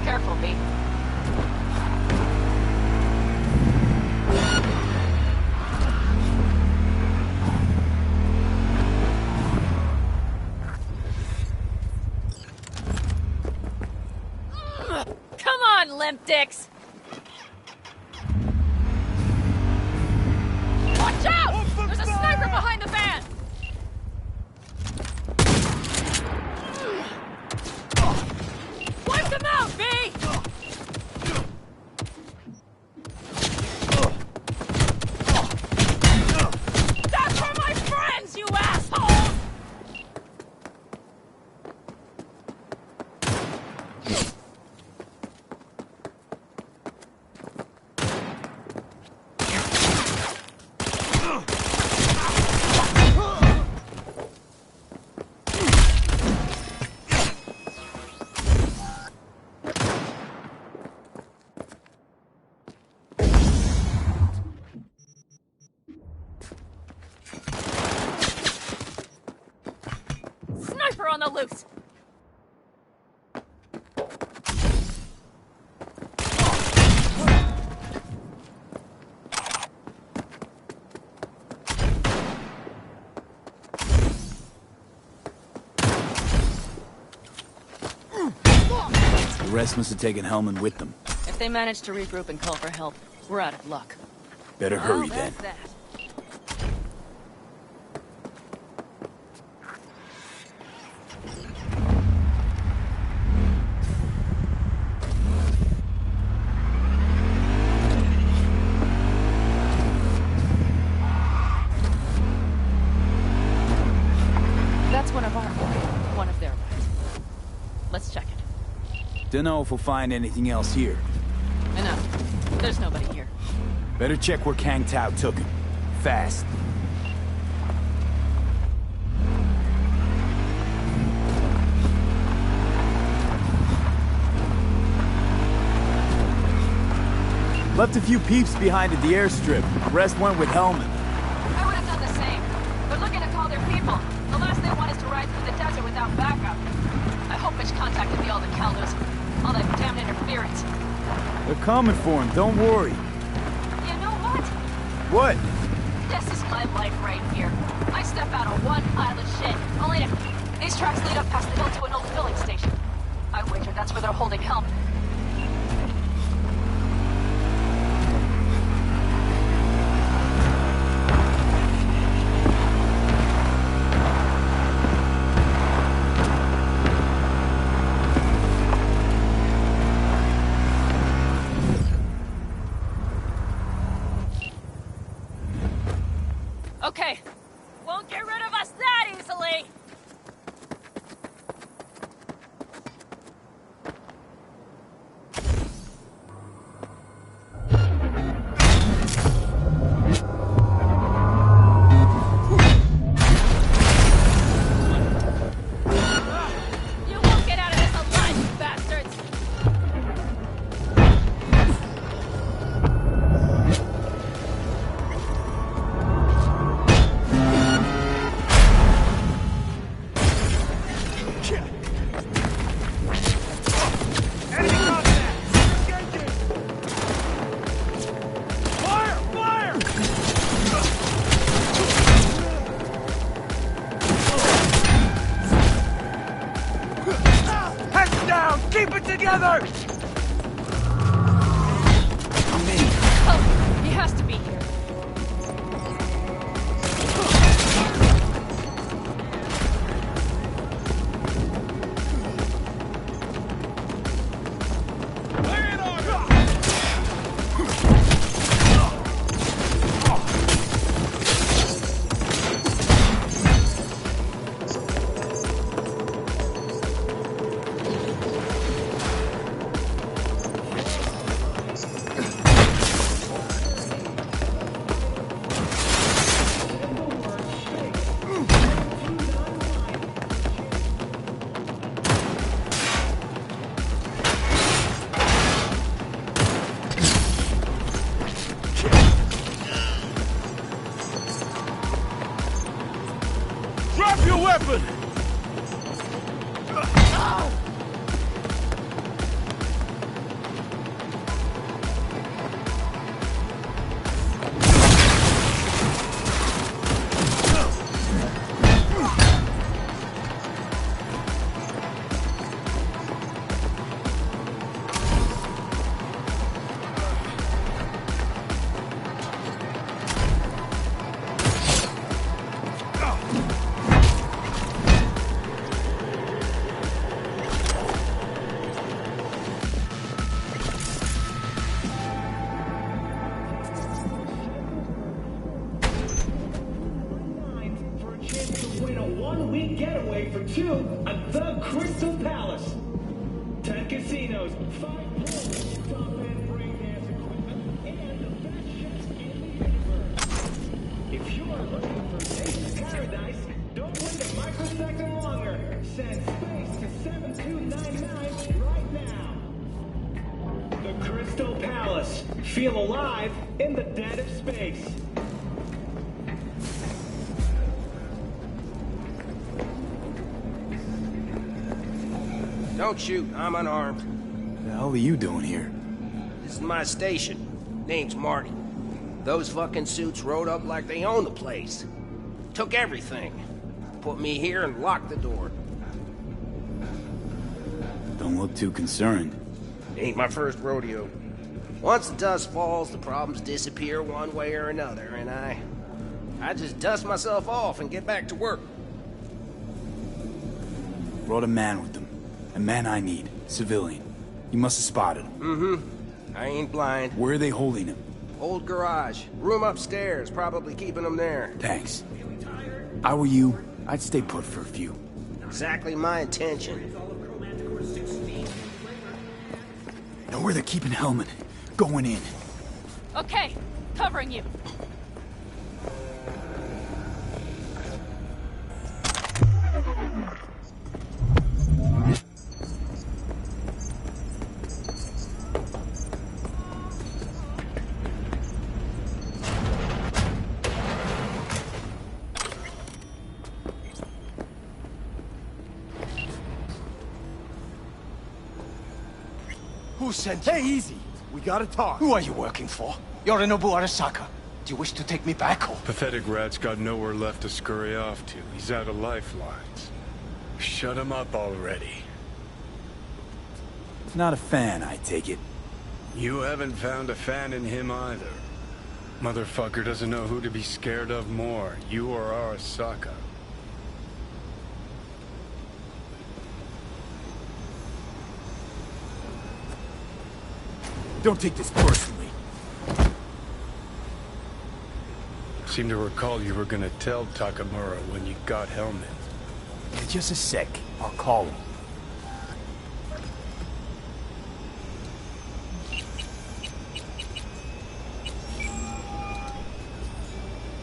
Careful, V. limp dicks! Watch out! There's a sniper behind the van! Wipe them out, V! That's for my friends, you asshole! Sniper on the loose! The rest must have taken Hellman with them. If they manage to regroup and call for help, we're out of luck. Better hurry then. That's that. That's one of our rides. One of their rides. Let's check it. Dunno if we'll find anything else here. Enough. There's nobody here. Better check where Kang Tao took him. Fast. Left a few peeps behind at the airstrip. Rest went with Hellman. I would have done the same. They're looking to call their people. The last they want is to ride through the desert without backup. I hope Mitch contacted the Aldecaldos. All that damn interference. They're coming for him, don't worry. You know what? What? This is my life right here. I step out of one pile of shit, only to... These tracks lead up past the hill to an old filling station. I wager that's where they're holding help. Okay. Won't get rid of us that easily! You won't get out of this alive, you bastards! Heads down! Keep it together! Oh, he has to be here. Drop your weapon! one-week getaway for two at the Crystal Palace. 10 casinos, 5 pools, top-end breakdance equipment, and the best chefs in the universe. If you're looking for taste paradise, don't wait a microsecond longer. Send space to 7299 right now. The Crystal Palace. Feel alive in the dead of space. Don't shoot, I'm unarmed. The hell are you doing here? This is my station. Name's Marty. Those fucking suits rode up like they own the place. Took everything. Put me here and locked the door. Don't look too concerned. Ain't my first rodeo. Once the dust falls, the problems disappear one way or another, and I just dust myself off and get back to work. Brought a man with them. A man I need. Civilian. You must have spotted him. Mm-hmm. I ain't blind. Where are they holding him? Old garage. Room upstairs. Probably keeping him there. Thanks. I were you, I'd stay put for a few. Exactly my intention. Know where they're keeping Hellman. Going in. Okay, covering you. Who sent you? Hey, easy. We gotta talk. Who are you working for? Yorinobu Arasaka. Do you wish to take me back home? Pathetic rat's got nowhere left to scurry off to. He's out of lifelines. Shut him up already. Not a fan, I take it. You haven't found a fan in him either. Motherfucker doesn't know who to be scared of more, you or Arasaka. Don't take this personally. Seem to recall you were gonna tell Takamura when you got Hellman. Yeah, just a sec. I'll call him.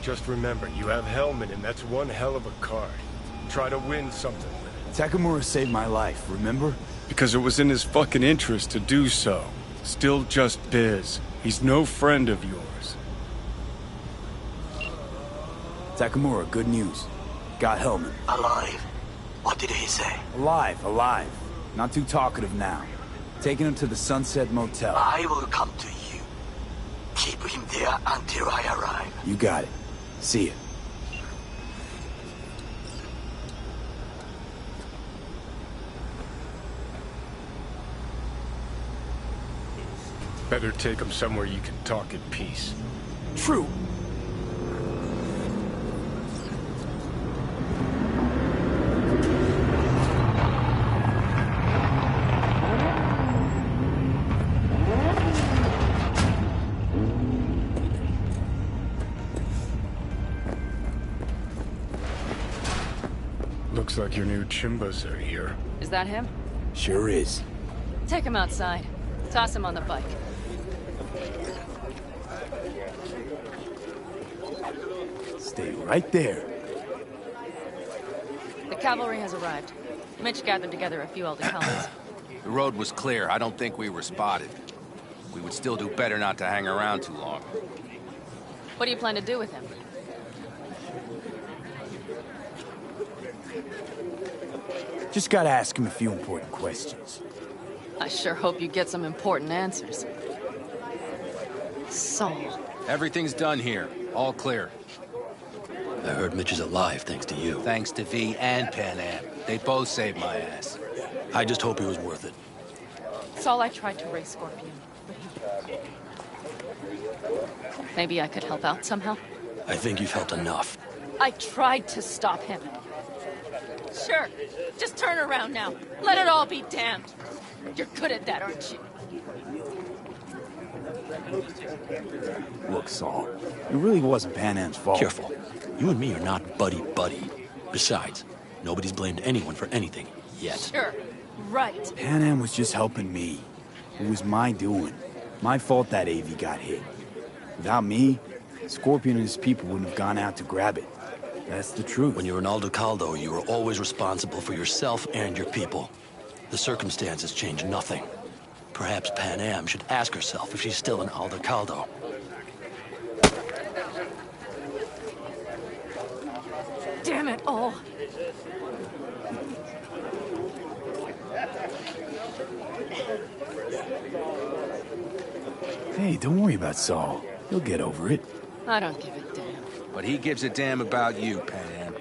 Just remember, you have Hellman, and that's one hell of a card. Try to win something with it. Takamura saved my life, remember? Because it was in his fucking interest to do so. Still just biz. He's no friend of yours. Takamura, good news. Got Hellman. Alive. What did he say? Alive, alive. Not too talkative now. Taking him to the Sunset Motel. I will come to you. Keep him there until I arrive. You got it. See ya. Better take him somewhere you can talk in peace. True. Looks like your new Chimbas are here. Is that him? Sure is. Take him outside. Toss him on the bike. Stay right there. The cavalry has arrived. Mitch gathered together a few elder helmets. The road was clear. I don't think we were spotted. We would still do better not to hang around too long. What do you plan to do with him? Just gotta ask him a few important questions. I sure hope you get some important answers. Saul. Everything's done here. All clear. I heard Mitch is alive thanks to you. Thanks to V and Pan Am. They both saved my ass. I just hope it was worth it. Saul, I tried to raise Scorpion, but he... Maybe I could help out somehow? I think you've helped enough. I tried to stop him. Sure. Just turn around now. Let it all be damned. You're good at that, aren't you? Look, Saul, it really wasn't Pan Am's fault. Careful. You and me are not buddy-buddy. Besides, Nobody's blamed anyone for anything, yet. Sure. Right. Pan Am was just helping me. It was my doing. My fault that AV got hit. Without me, Scorpion and his people wouldn't have gone out to grab it. That's the truth. When you were in Aldecaldo, you were always responsible for yourself and your people. The circumstances changed nothing. Perhaps Pan Am should ask herself if she's still in Aldecaldo. Damn it all. Hey, don't worry about Saul. He'll get over it. I don't give a damn. But he gives a damn about you, Pan.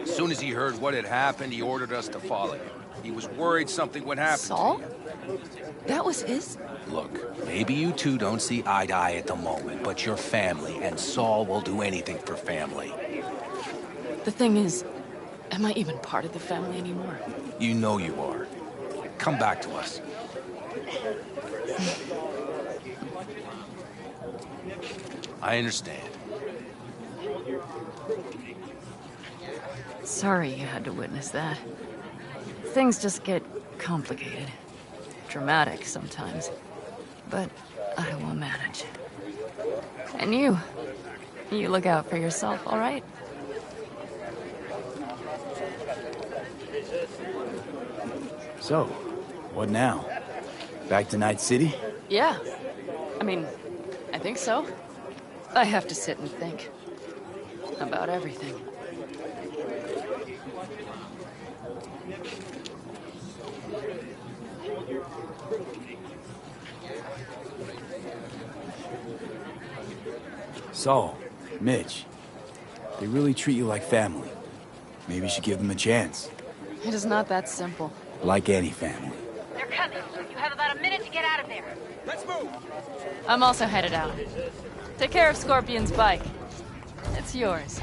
As soon as he heard what had happened, he ordered us to follow you. He was worried something would happen Saul? to you. That was his? Look, maybe you two don't see eye to eye at the moment, but you're family, and Saul will do anything for family. The thing is, am I even part of the family anymore? You know you are. Come back to us. I understand. Sorry you had to witness that. Things just get complicated. Dramatic sometimes. But I will manage. And you look out for yourself, all right? So, what now? Back to Night City? Yeah. I mean, I think so. I have to sit and think. About everything. Saul, Mitch, they really treat you like family. Maybe you should give them a chance. It is not that simple. Like any family. They're coming. You have about a minute to get out of there. Let's move! I'm also headed out. Take care of Scorpion's bike. It's yours.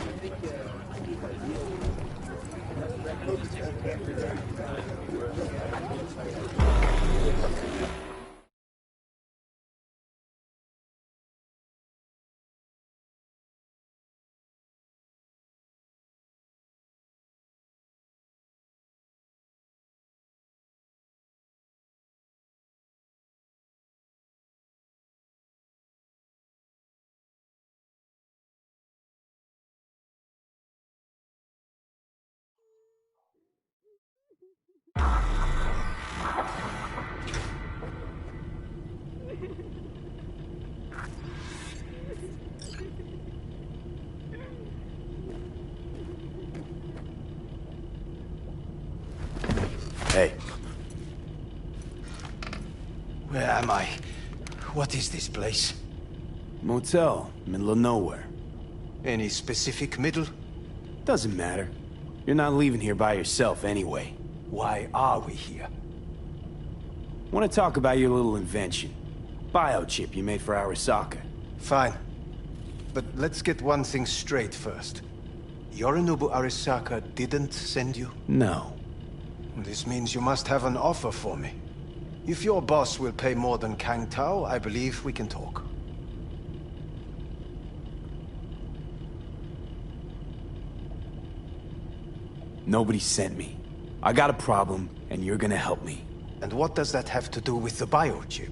Hey. Where am I? What is this place? Motel, middle of nowhere. Any specific middle? Doesn't matter. You're not leaving here by yourself anyway. Why are we here? Want to talk about your little invention. Biochip you made for Arasaka. Fine. But let's get one thing straight first. Yorinobu Arasaka didn't send you? No. This means you must have an offer for me. If your boss will pay more than Kang Tao, I believe we can talk. Nobody sent me. I got a problem, and you're gonna help me. And what does that have to do with the biochip?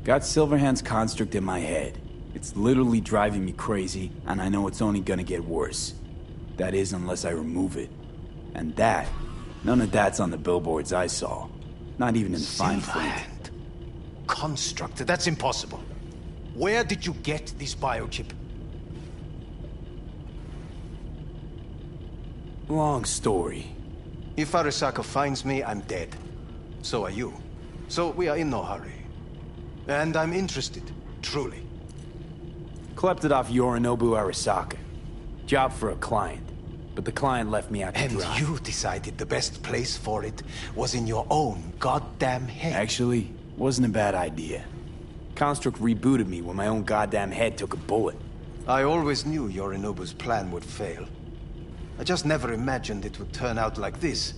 Got Silverhand's construct in my head. It's literally driving me crazy, and I know it's only gonna get worse. That is, unless I remove it. And that, none of that's on the billboards I saw. Not even in the fine print. Silverhand. Construct? That's impossible. Where did you get this biochip? Long story. If Arasaka finds me, I'm dead. So are you. So we are in no hurry. And I'm interested, truly. Klept it off Yorinobu Arasaka. Job for a client. But the client left me out to dry. And you decided the best place for it was in your own goddamn head. Actually, wasn't a bad idea. Construct rebooted me when my own goddamn head took a bullet. I always knew Yorinobu's plan would fail. I just never imagined it would turn out like this.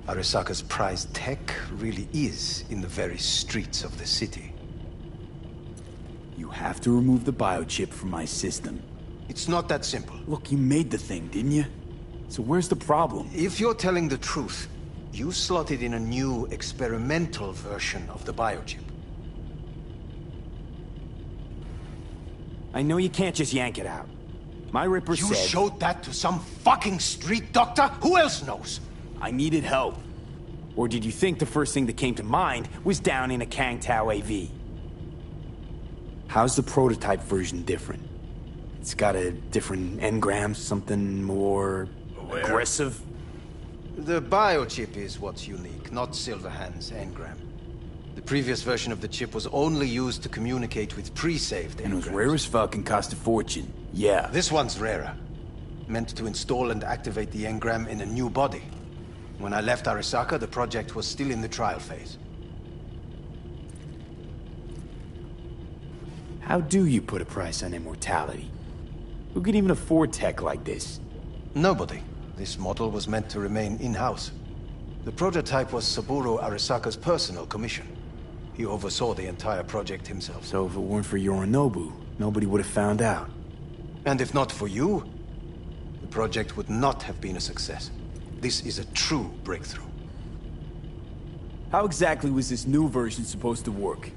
Arasaka's prized tech really is in the very streets of the city. You have to remove the biochip from my system. It's not that simple. Look, you made the thing, didn't you? So where's the problem? If you're telling the truth, you slotted in a new experimental version of the biochip. I know you can't just yank it out. My Ripper said... You showed that to some fucking street doctor? Who else knows? I needed help. Or did you think the first thing that came to mind was down in a Kang Tao AV? How's the prototype version different? It's got a different engram, something more... aggressive? The biochip is what's unique, not Silverhand's engram. The previous version of the chip was only used to communicate with pre-saved engrams. And it was rare as fuck and cost a fortune. Yeah. This one's rarer. Meant to install and activate the engram in a new body. When I left Arasaka, the project was still in the trial phase. How do you put a price on immortality? Who could even afford tech like this? Nobody. This model was meant to remain in-house. The prototype was Saburo Arasaka's personal commission. He oversaw the entire project himself. So if it weren't for Yorinobu, nobody would have found out. And if not for you, the project would not have been a success. This is a true breakthrough. How exactly was this new version supposed to work?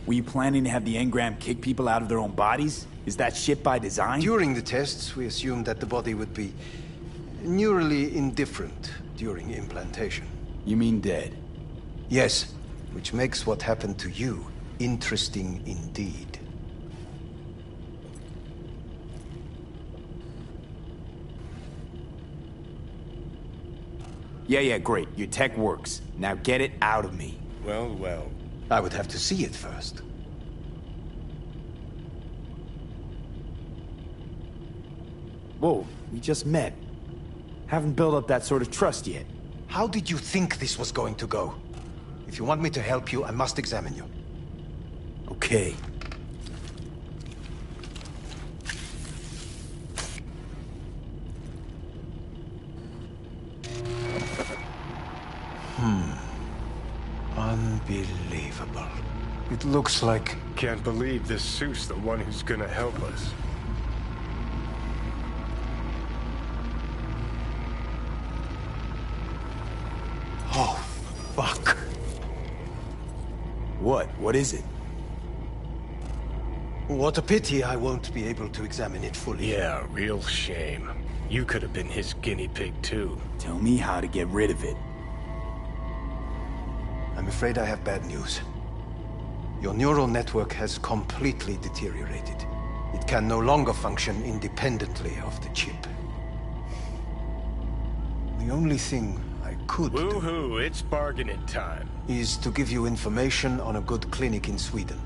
Were you planning to have the engram kick people out of their own bodies? Is that shit by design? During the tests, we assumed that the body would be neurally indifferent during implantation. You mean dead? Yes, which makes what happened to you interesting indeed. Yeah, great. Your tech works. Now get it out of me. Well. I would have to see it first. Whoa, we just met. Haven't built up that sort of trust yet. How did you think this was going to go? If you want me to help you, I must examine you. Okay. Unbelievable. It looks like... Can't believe this suit's the one who's gonna help us. Oh, fuck. What? What is it? What a pity I won't be able to examine it fully. Yeah, real shame. You could have been his guinea pig, too. Tell me how to get rid of it. I'm afraid I have bad news. Your neural network has completely deteriorated. It can no longer function independently of the chip. The only thing I could Woohoo, it's bargaining time. is to give you information on a good clinic in Sweden.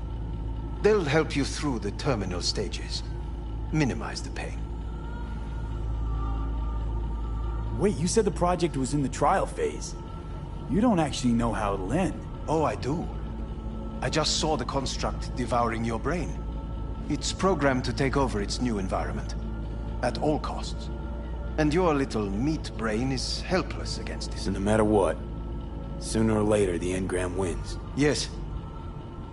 They'll help you through the terminal stages. Minimize the pain. Wait, you said the project was in the trial phase. You don't actually know how it'll end. Oh, I do. I just saw the construct devouring your brain. It's programmed to take over its new environment. At all costs. And your little meat brain is helpless against this. So no matter what, sooner or later the engram wins. Yes.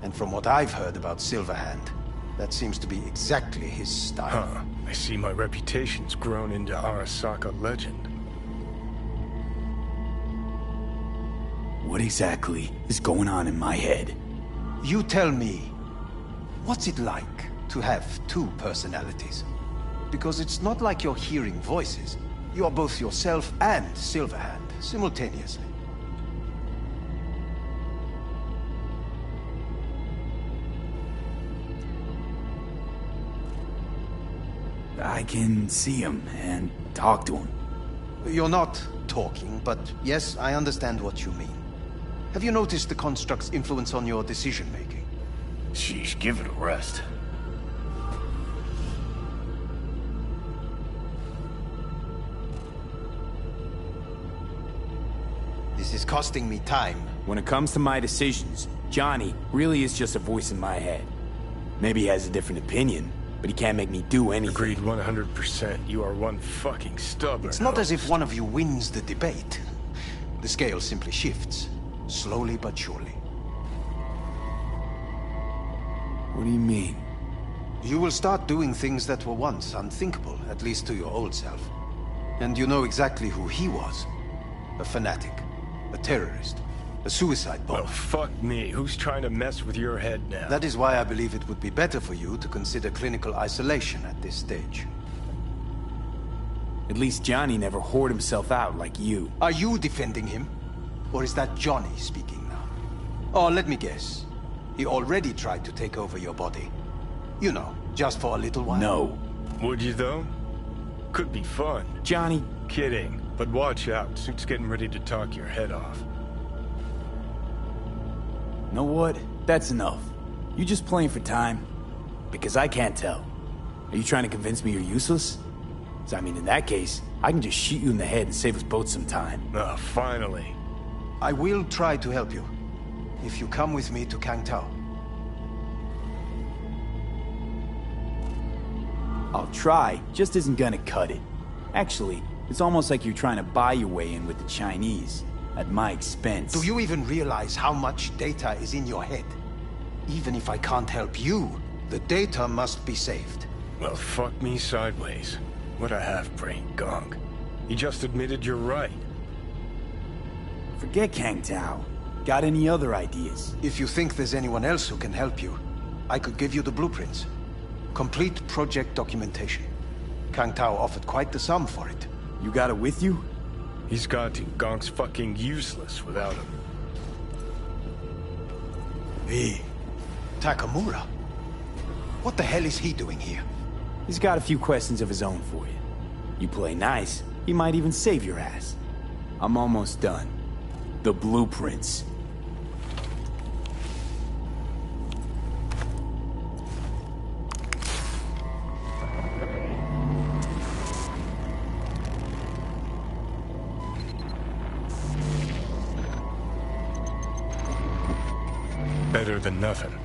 And from what I've heard about Silverhand, that seems to be exactly his style. Huh. I see my reputation's grown into Arasaka legend. What exactly is going on in my head? You tell me, what's it like to have two personalities? Because it's not like you're hearing voices. You are both yourself and Silverhand, simultaneously. I can see him and talk to him. You're not talking, but yes, I understand what you mean. Have you noticed the construct's influence on your decision-making? Sheesh, give it a rest. This is costing me time. When it comes to my decisions, Johnny really is just a voice in my head. Maybe he has a different opinion, but he can't make me do anything. Agreed 100%. You are one fucking stubborn. It's not as if one of you wins the debate. The scale simply shifts, slowly but surely. What do you mean? You will start doing things that were once unthinkable, at least to your old self. And you know exactly who he was. A fanatic, a terrorist, a suicide bomber. Well, fuck me. Who's trying to mess with your head now? That is why I believe it would be better for you to consider clinical isolation at this stage. At least Johnny never whored himself out like you. Are you defending him? Or is that Johnny speaking now? Oh, let me guess. He already tried to take over your body. You know, just for a little while. No. Would you, though? Could be fun. Johnny... Kidding. But watch out. Suit's getting ready to talk your head off. Know what? That's enough. You just playing for time? Because I can't tell. Are you trying to convince me you're useless? So, I mean, in that case, I can just shoot you in the head and save us both some time. Ah, finally. I will try to help you. If you come with me to Kang Tao. I'll try, just isn't gonna cut it. Actually, it's almost like you're trying to buy your way in with the Chinese, at my expense. Do you even realize how much data is in your head? Even if I can't help you, the data must be saved. Well, fuck me sideways. What a half-brain gunk. He just admitted you're right. Forget Kang Tao. Got any other ideas? If you think there's anyone else who can help you, I could give you the blueprints. Complete project documentation. Kang Tao offered quite the sum for it. You got it with you? He's got to. Gonk's fucking useless without him. V. Takamura? What the hell is he doing here? He's got a few questions of his own for you. You play nice, he might even save your ass. I'm almost done. The blueprints. Better than nothing.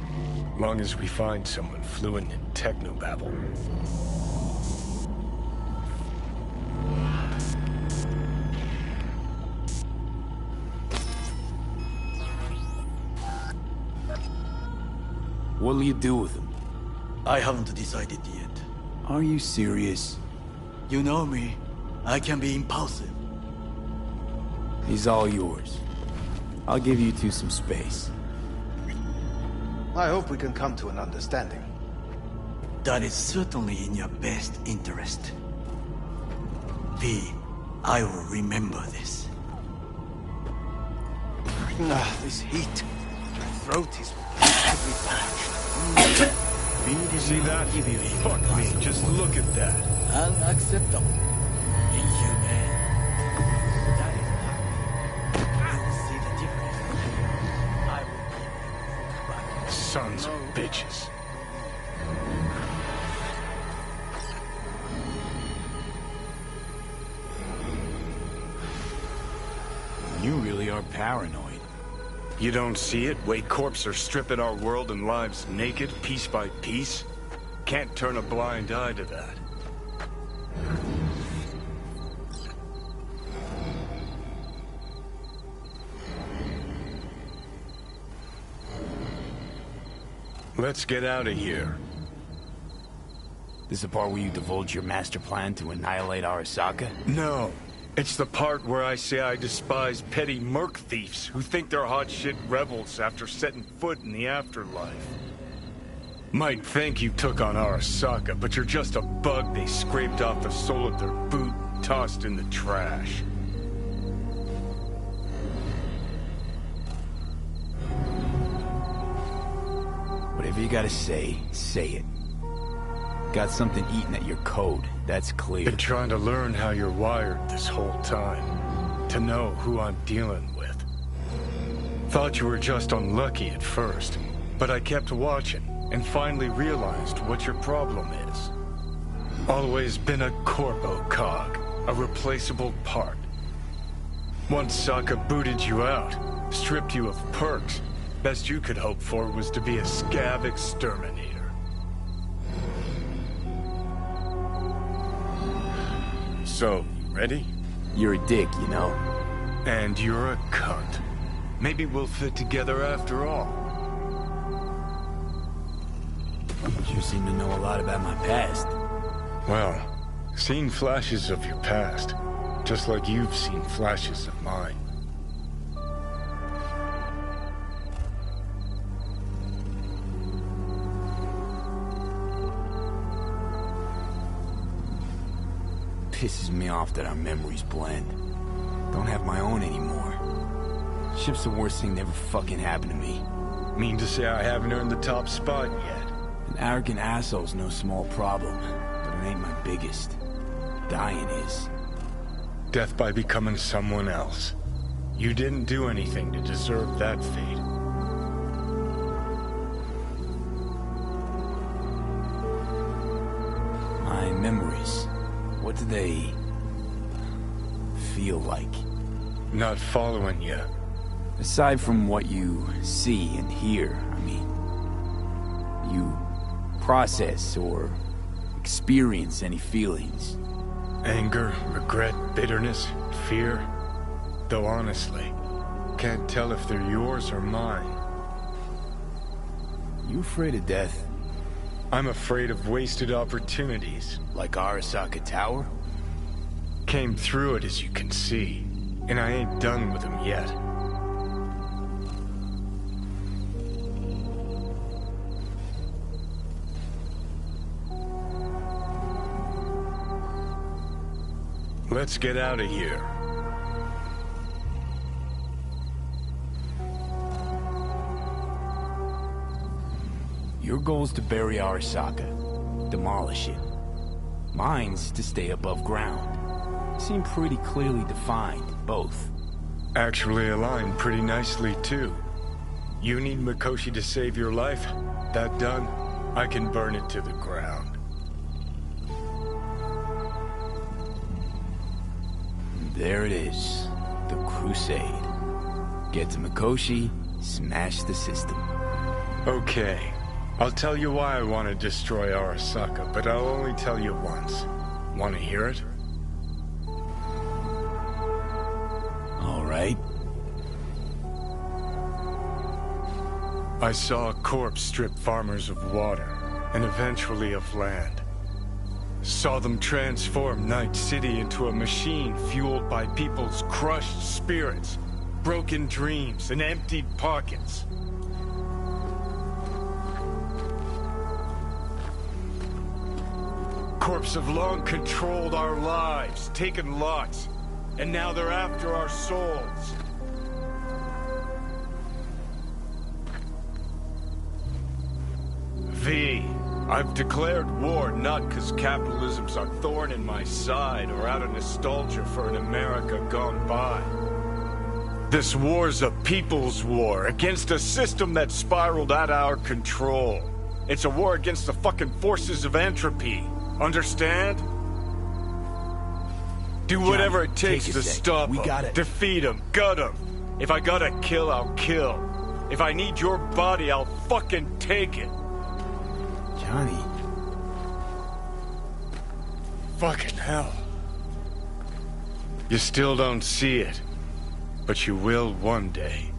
Long as we find someone fluent in technobabble. What'll you do with him? I haven't decided yet. Are you serious? You know me. I can be impulsive. He's all yours. I'll give you two some space. I hope we can come to an understanding. That is certainly in your best interest. V, I will remember this. This heat. My throat is perfectly parched. See that? Fuck me, just look at that. Unacceptable. Inhumane. That is not. You will see the difference. I will be Sons of bitches. You really are paranoid. You don't see it? Way corps are stripping our world and lives naked, piece by piece? Can't turn a blind eye to that. Let's get out of here. This is the part where you divulge your master plan to annihilate Arasaka? No. It's the part where I say I despise petty merc thieves who think they're hot shit rebels after setting foot in the afterlife. Might think you took on Arasaka, but you're just a bug they scraped off the sole of their boot and tossed in the trash. Whatever you gotta say it. Got something eating at your code, that's clear. Been trying to learn how you're wired this whole time. To know who I'm dealing with. Thought you were just unlucky at first, but I kept watching and finally realized what your problem is. Always been a corpo cog, a replaceable part. Once Saka booted you out, stripped you of perks, best you could hope for was to be a scab exterminator. So, you ready? You're a dick, you know. And you're a cunt. Maybe we'll fit together after all. sure seem to know a lot about my past. Well, seen flashes of your past, just like you've seen flashes of mine. Pisses me off that our memories blend. Don't have my own anymore. Ship's the worst thing that ever fucking happened to me. Mean to say I haven't earned the top spot yet? An arrogant asshole's no small problem, but it ain't my biggest. Dying is. Death by becoming someone else. You didn't do anything to deserve that fate. My memories. What do they feel like? Not following you. Aside from what you see and hear, I mean, you process or experience any feelings? Anger, regret, bitterness, fear? Though honestly, can't tell if they're yours or mine. You afraid of death? I'm afraid of wasted opportunities. Like Arasaka Tower? Came through it, as you can see, and I ain't done with them yet. Let's get out of here. Your goal's to bury Arasaka, demolish it. Mine's to stay above ground. Seem pretty clearly defined, both. Actually aligned pretty nicely, too. You need Mikoshi to save your life? That done, I can burn it to the ground. There it is. The Crusade. Get to Mikoshi, smash the system. Okay. I'll tell you why I want to destroy Arasaka, but I'll only tell you once. Want to hear it? All right. I saw a corpse strip farmers of water, and eventually of land. Saw them transform Night City into a machine fueled by people's crushed spirits, broken dreams, and emptied pockets. Corps have long controlled our lives, taken lots, and now they're after our souls. V, I've declared war not because capitalism's a thorn in my side or out of nostalgia for an America gone by. This war's a people's war against a system that spiraled out of our control. It's a war against the fucking forces of entropy. Understand? Do whatever it takes to stop them, defeat them, gut them. If I gotta kill, I'll kill. If I need your body, I'll fucking take it. Johnny. Fucking hell. You still don't see it, but you will one day.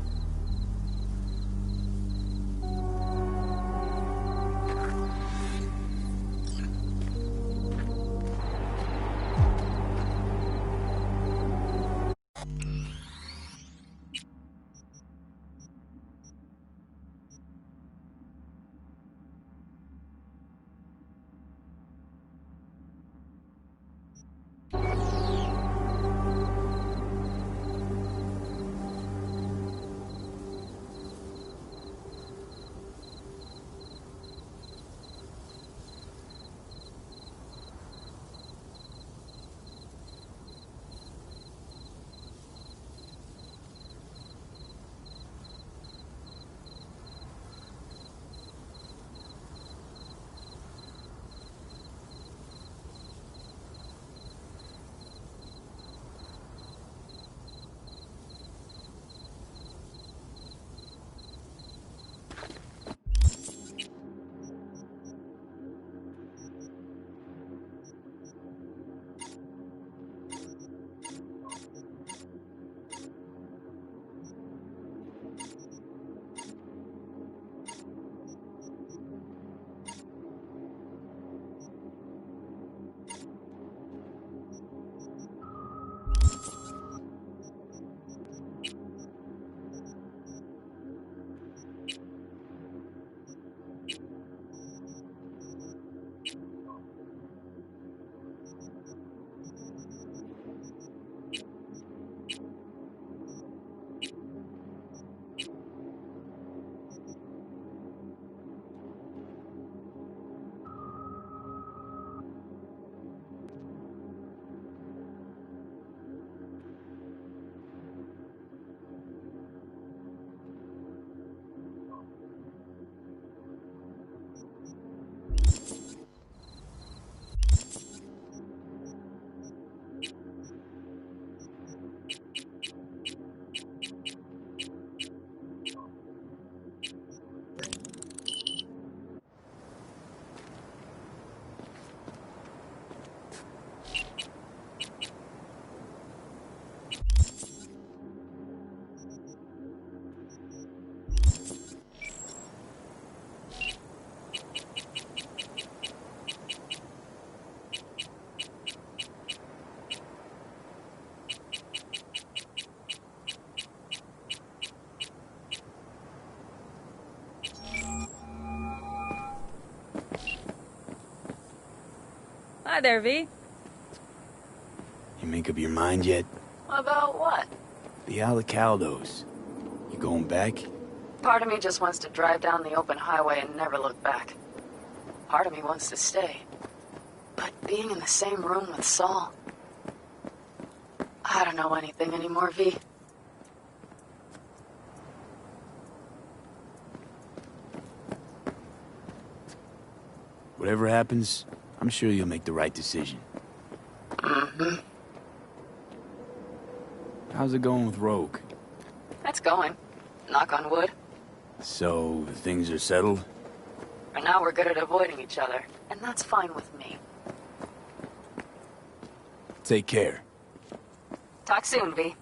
Hi there, V. You make up your mind yet? About what? The Alacaldos. You going back? Part of me just wants to drive down the open highway and never look back. Part of me wants to stay. But being in the same room with Saul... I don't know anything anymore, V. Whatever happens, I'm sure you'll make the right decision. Mm-hmm. How's it going with Rogue? It's going. Knock on wood. So, things are settled? For now, we're good at avoiding each other, and that's fine with me. Take care. Talk soon, V.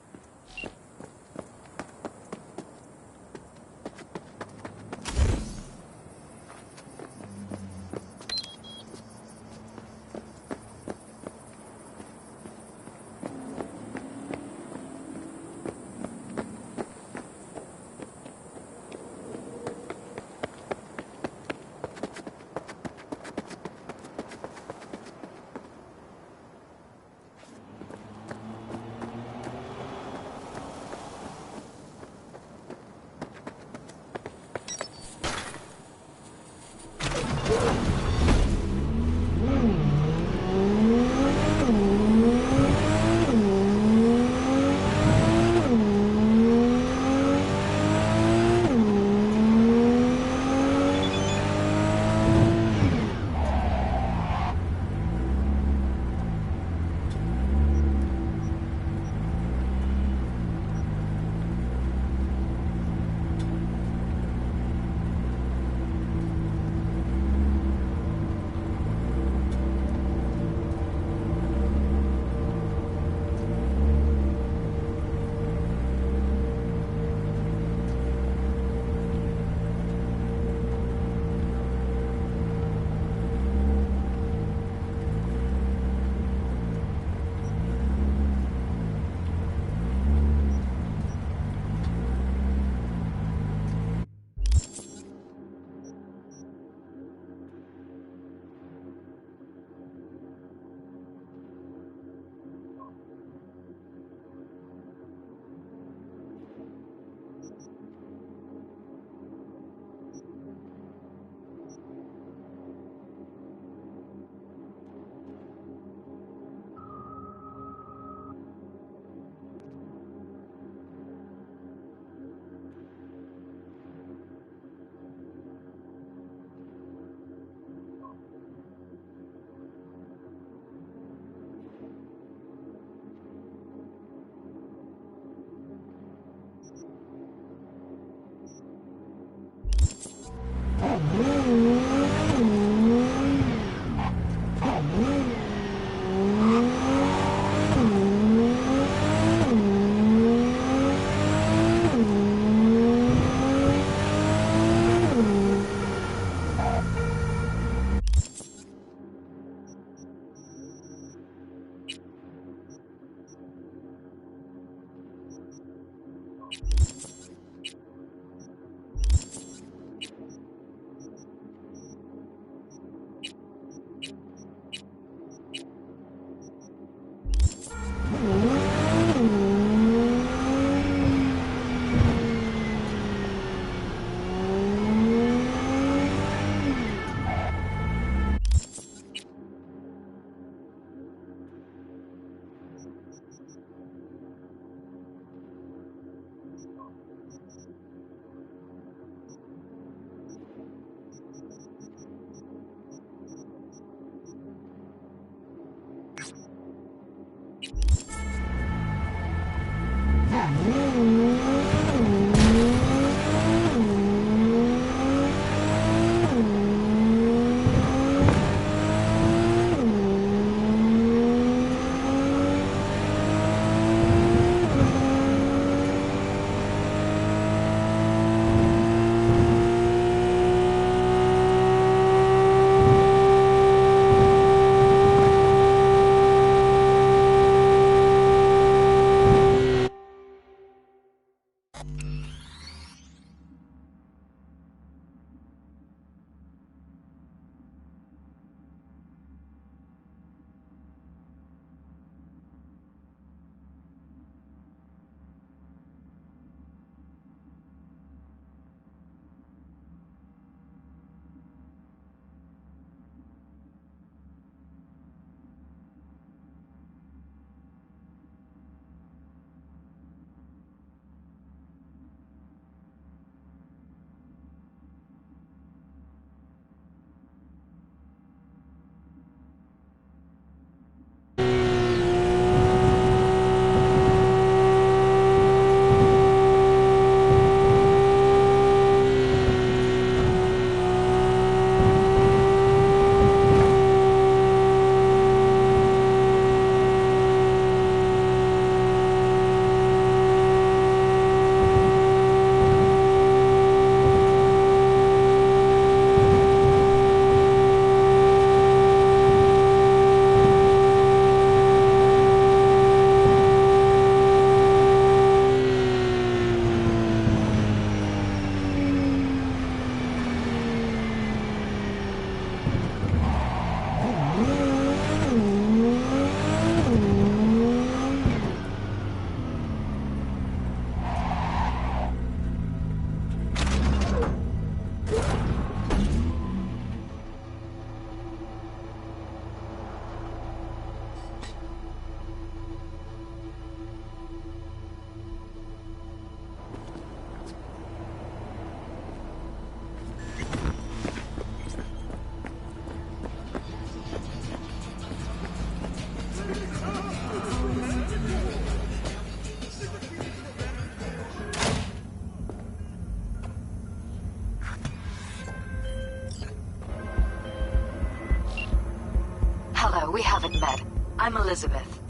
met, I'm Elizabeth.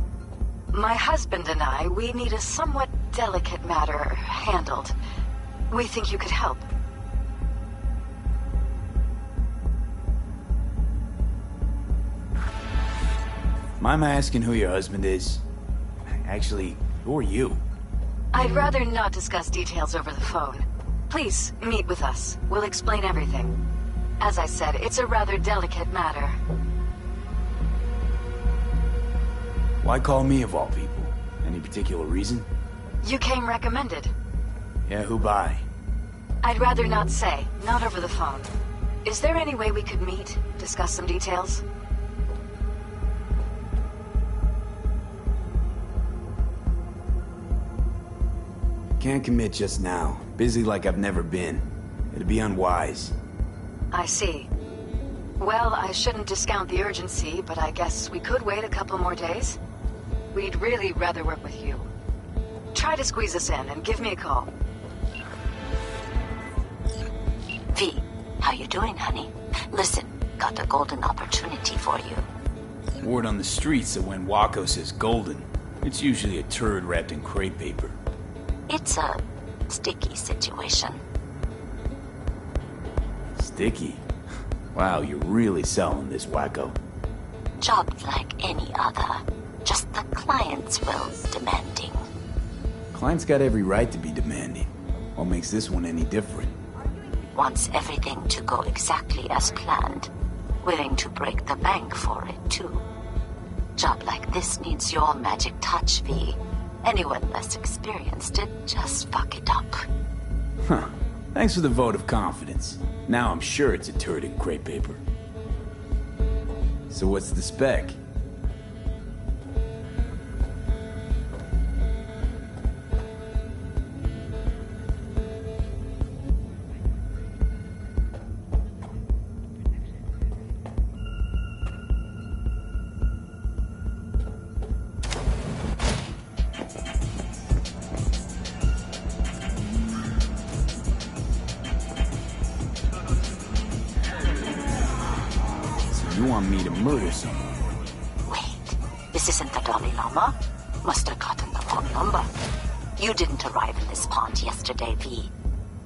My husband and I, we need a somewhat delicate matter handled. We think you could help. Mind my asking who your husband is? Actually, who are you? I'd rather not discuss details over the phone. Please, meet with us. We'll explain everything. As I said, it's a rather delicate matter. Why call me of all people? Any particular reason? You came recommended. Yeah, who by? I'd rather not say, not over the phone. Is there any way we could meet, discuss some details? Can't commit just now. Busy like I've never been. It'd be unwise. I see. Well, I shouldn't discount the urgency, but I guess we could wait a couple more days. We'd really rather work with you. Try to squeeze us in and give me a call. V, how you doing, honey? Listen, got a golden opportunity for you. Word on the streets that when Waco says golden, it's usually a turd wrapped in crepe paper. It's a sticky situation. Sticky? Wow, you're really selling this, Waco. Job like any other. Just the client's will demanding. Client's got every right to be demanding. What makes this one any different? Wants everything to go exactly as planned. Willing to break the bank for it, too. Job like this needs your magic touch, V. Anyone less experienced it, just fuck it up. Huh. Thanks for the vote of confidence. Now I'm sure it's a turd in crepe paper. So what's the spec? You want me to murder someone? Wait, this isn't the Dalai Lama? Must have gotten the wrong number. You didn't arrive in this pond yesterday, V.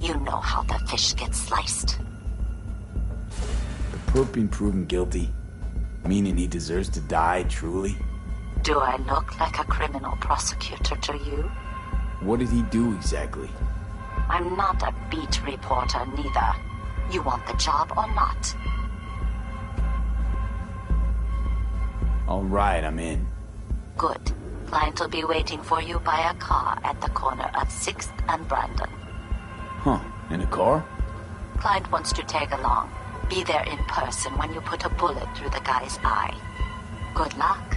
You know how the fish gets sliced. The perp being proven guilty? Meaning he deserves to die, truly? Do I look like a criminal prosecutor to you? What did he do exactly? I'm not a beat reporter, neither. You want the job or not? All right, I'm in. Good. Client will be waiting for you by a car at the corner of 6th and Brandon. Huh, in a car? Client wants to tag along. Be there in person when you put a bullet through the guy's eye. Good luck.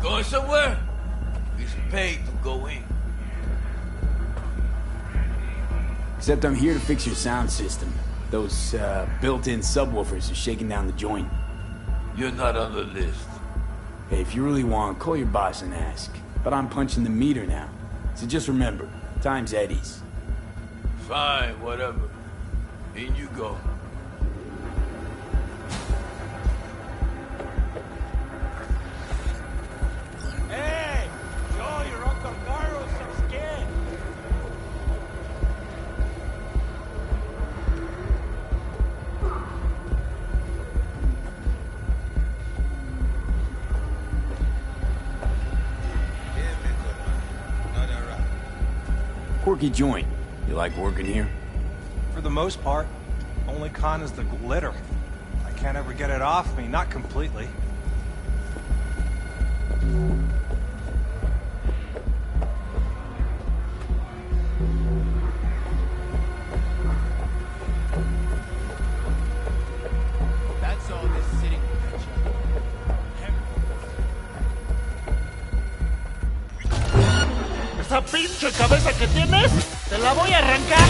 Going somewhere? We should pay to go in. Except I'm here to fix your sound system. Those, built-in subwoofers are shaking down the joint. You're not on the list. Hey, if you really want, call your boss and ask. But I'm punching the meter now. So just remember, time's Eddie's. Fine, whatever. In you go. Hey! Joe, your Uncle Carl's so scared. Quirky joint. You like working here? For the most part. Only con is the glitter. I can't ever get it off me, not completely. That's all this sitting will get you. ¿Esa pinche cabeza que tienes? ¡Te la voy a arrancar!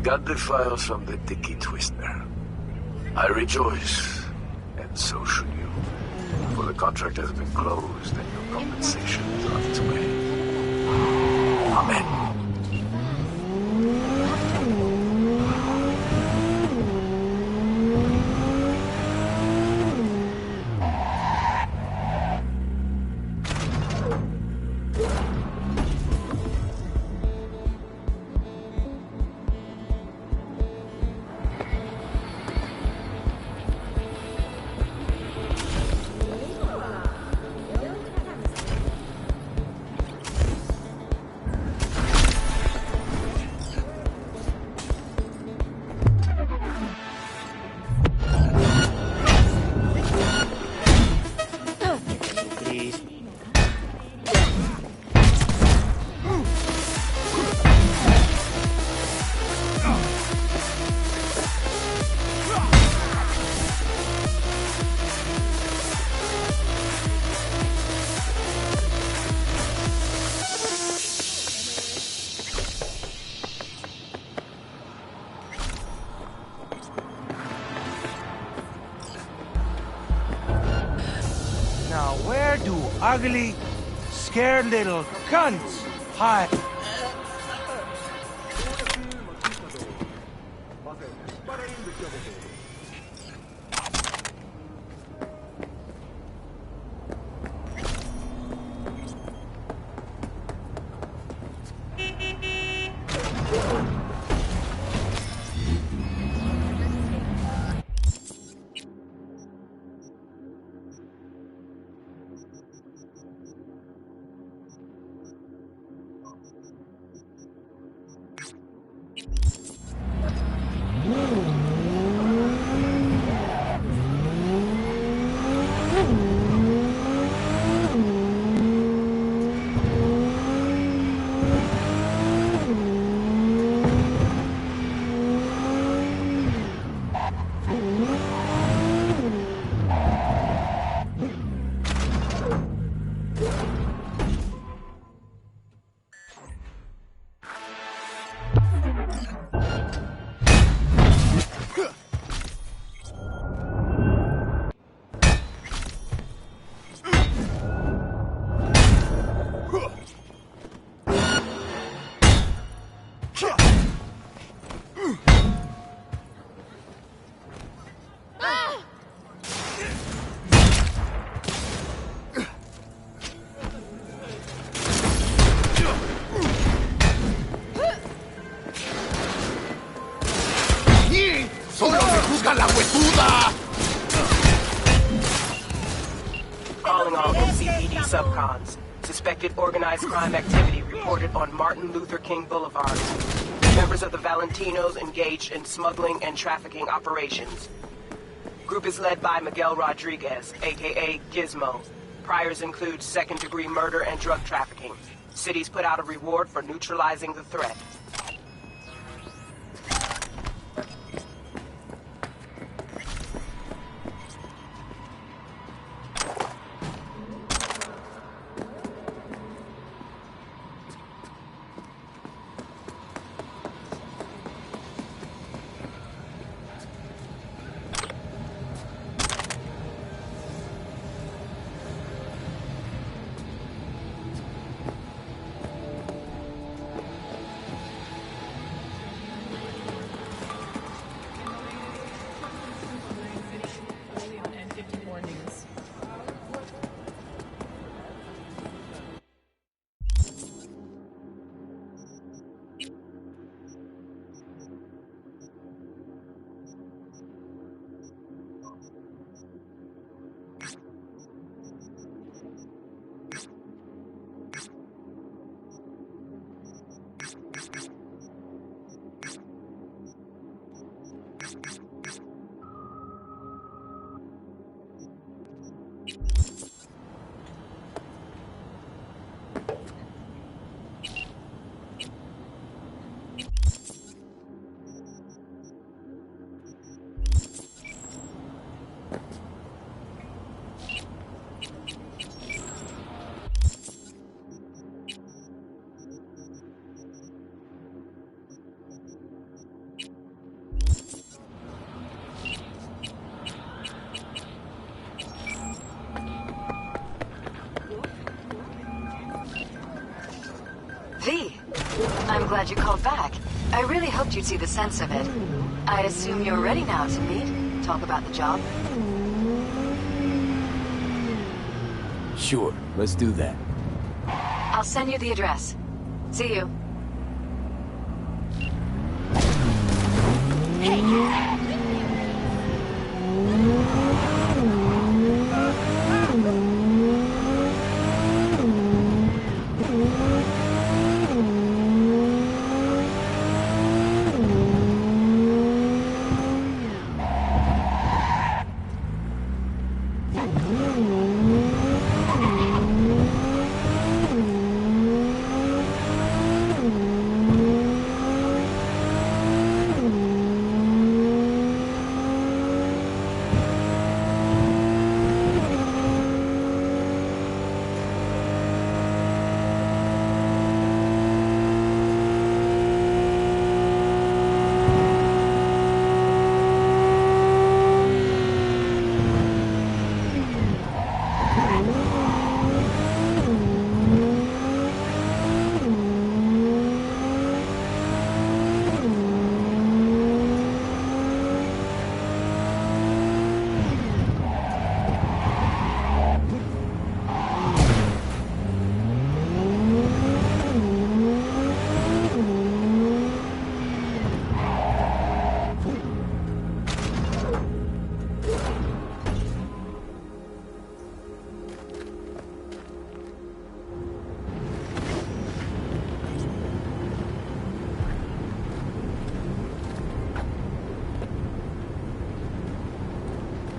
got the files from the Dicky Twister. I rejoice, and so should you. For the contract has been closed and your compensation is on its way. Amen. Now where do ugly, scared little cunts hide? ¡Solo me juzga la huesuda! Calling all NCPD subcons. Suspected organized crime activity reported on Martin Luther King Boulevard. Members of the Valentinos engaged in smuggling and trafficking operations. Group is led by Miguel Rodriguez, aka Gizmo. Priors include second-degree murder and drug trafficking. Cities put out a reward for neutralizing the threat. glad you called back. I really hoped you'd see the sense of it. I assume you're ready now to meet, talk about the job. Sure, let's do that. I'll send you the address. See you.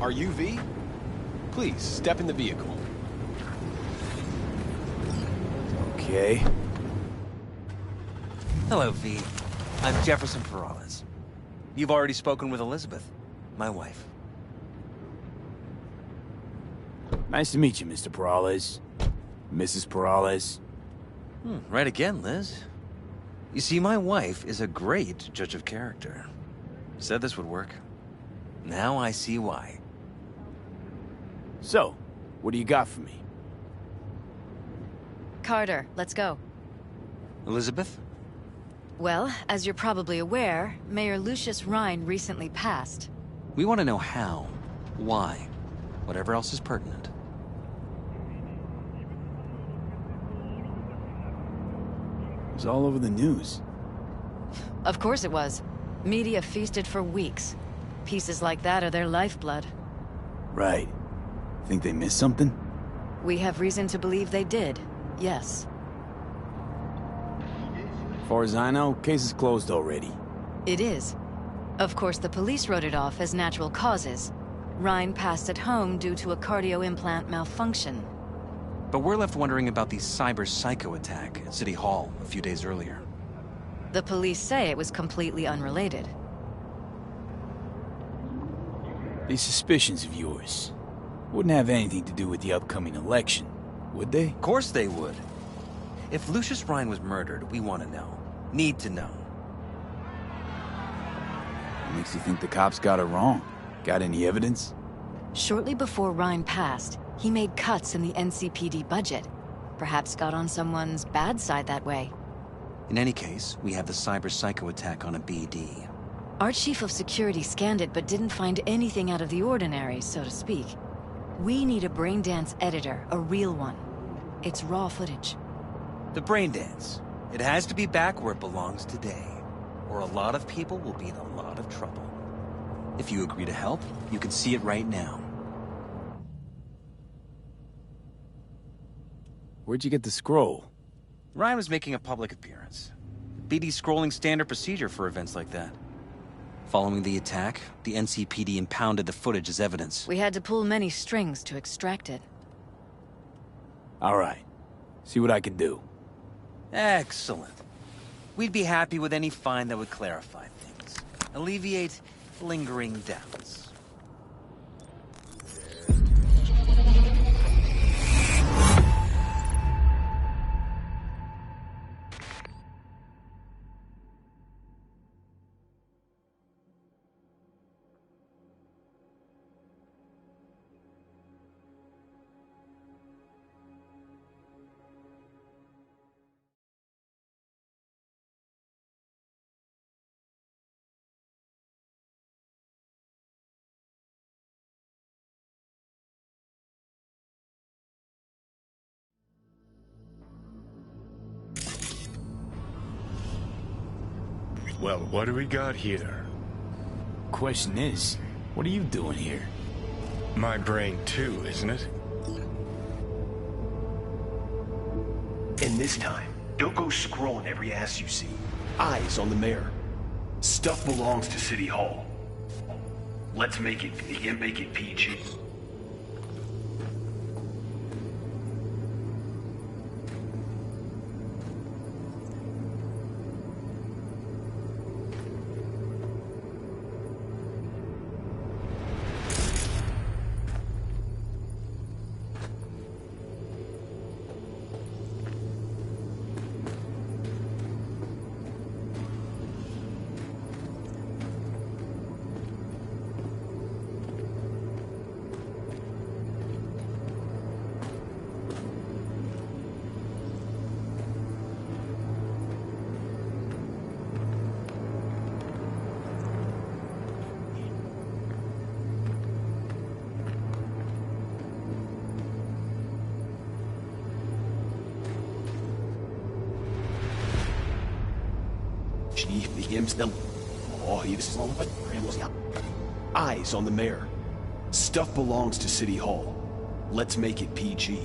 Are you V? Please, step in the vehicle. Okay. Hello, V. I'm Jefferson Peralez. You've already spoken with Elizabeth, my wife. Nice to meet you, Mr. Peralez. Mrs. Peralez. Right again, Liz. You see, my wife is a great judge of character. Said this would work. Now I see why. So, what do you got for me? Carter, let's go. Elizabeth? Well, as you're probably aware, Mayor Lucius Rhine recently passed. We want to know how, why, whatever else is pertinent. It was all over the news. Of course it was. Media feasted for weeks. Pieces like that are their lifeblood. Right. Think they missed something? We have reason to believe they did, yes. As far as I know, case is closed already. It is. Of course, the police wrote it off as natural causes. Rhine passed at home due to a cardio implant malfunction. But we're left wondering about the cyber psycho attack at City Hall a few days earlier. The police say it was completely unrelated. These suspicions of yours wouldn't have anything to do with the upcoming election, would they? Of course they would. If Lucius Rhine was murdered, we want to know. Need to know. What makes you think the cops got it wrong? Got any evidence? Shortly before Rhine passed, he made cuts in the NCPD budget. Perhaps got on someone's bad side that way. In any case, we have the cyber psycho attack on a BD. Our chief of security scanned it but didn't find anything out of the ordinary, so to speak. We need a braindance editor, a real one. It's raw footage. The braindance. It has to be back where it belongs today, or a lot of people will be in a lot of trouble. If you agree to help, you can see it right now. Where'd you get the scroll? Ryan was making a public appearance. BD scrolling standard procedure for events like that. Following the attack, the NCPD impounded the footage as evidence. We had to pull many strings to extract it. All right. See what I can do. Excellent. We'd be happy with any find that would clarify things. Alleviate lingering doubts. Well, what do we got here? Question is, what are you doing here? My brain too, isn't it? And this time, don't go scrolling every ass you see. Eyes on the mayor. Stuff belongs to City Hall. Let's make it PG. Eyes on the mayor. Stuff belongs to City Hall. Let's make it PG.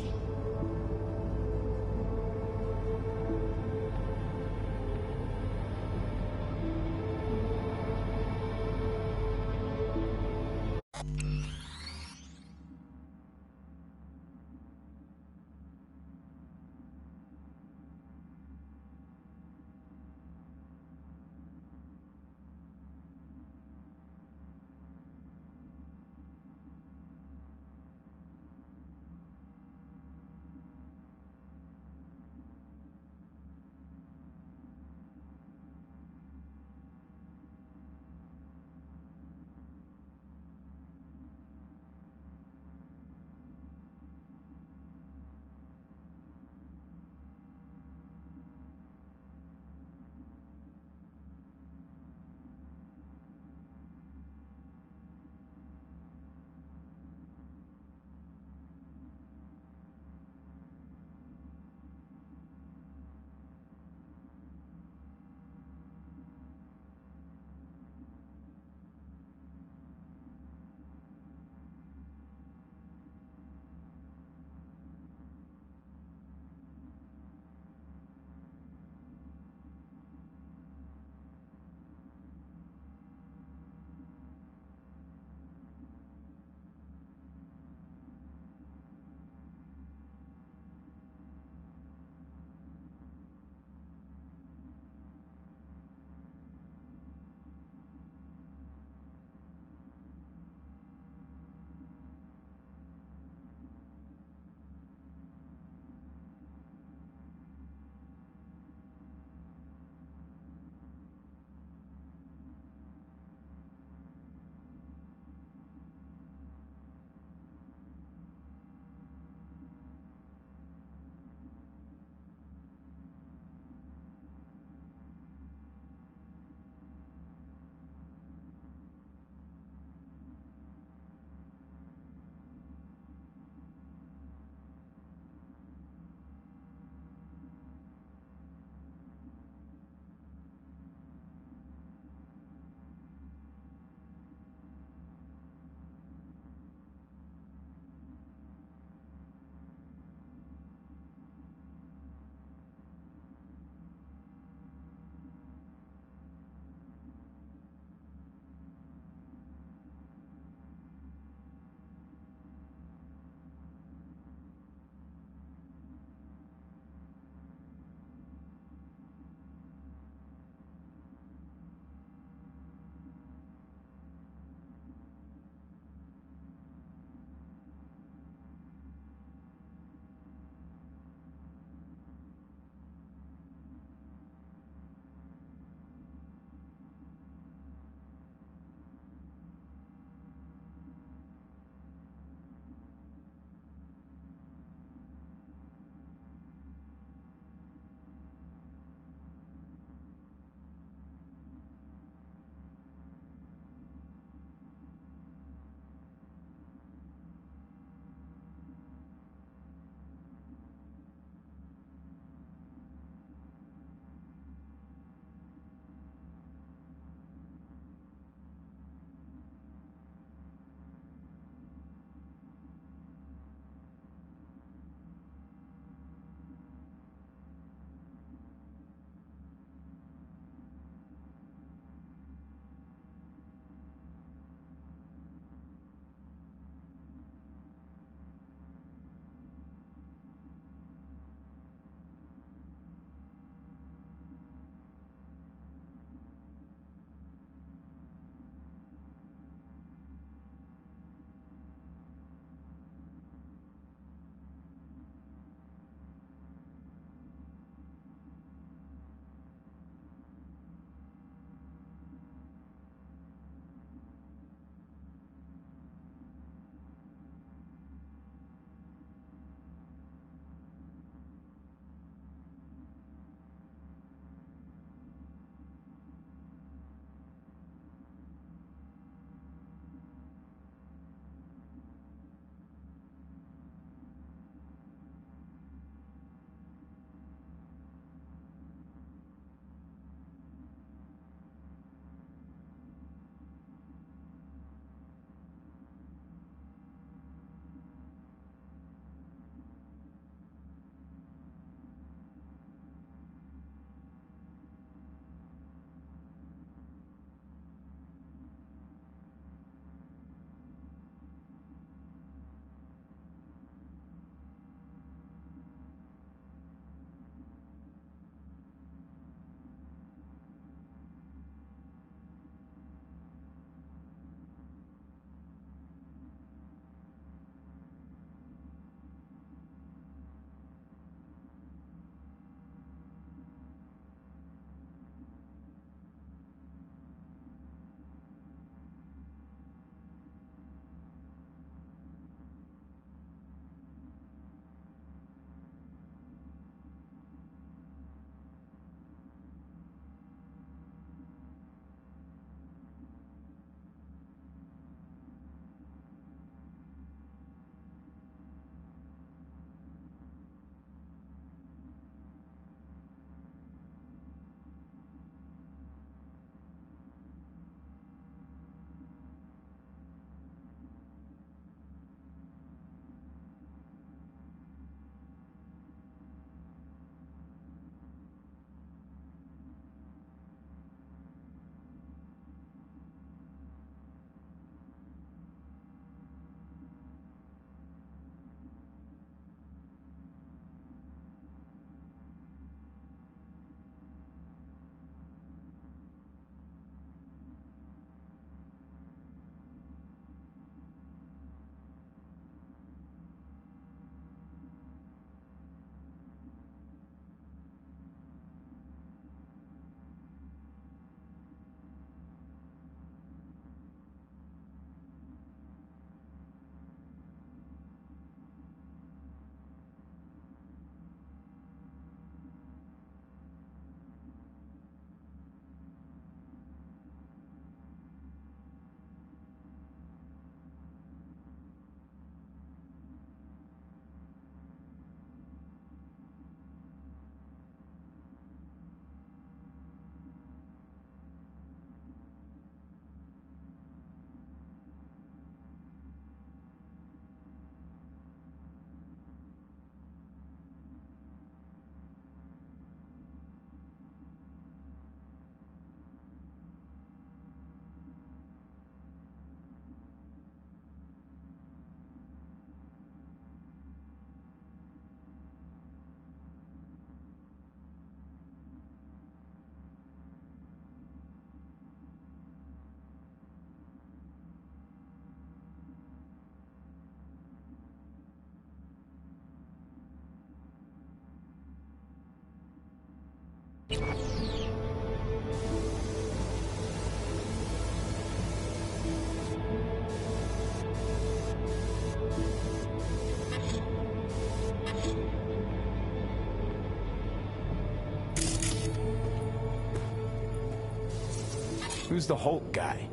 Who's the Hulk guy?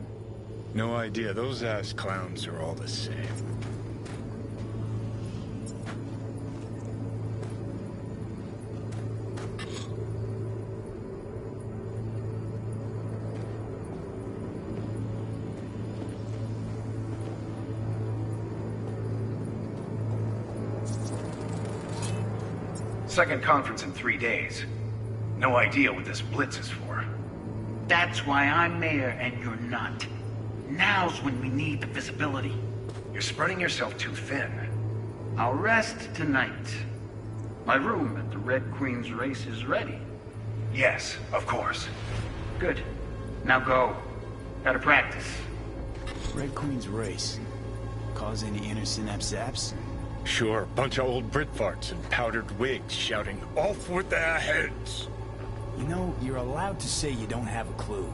No idea. Those ass clowns are all the same. Second conference in 3 days. No idea what this blitz is for. That's why I'm mayor and you're not. Now's when we need the visibility. You're spreading yourself too thin. I'll rest tonight. My room at the Red Queen's race is ready. Yes, of course. Good. Now go. Gotta practice. Red Queen's race. Cause any inner synapse zaps? Sure, bunch of old Brit farts in powdered wigs shouting, "Off with their heads!" You know, you're allowed to say you don't have a clue.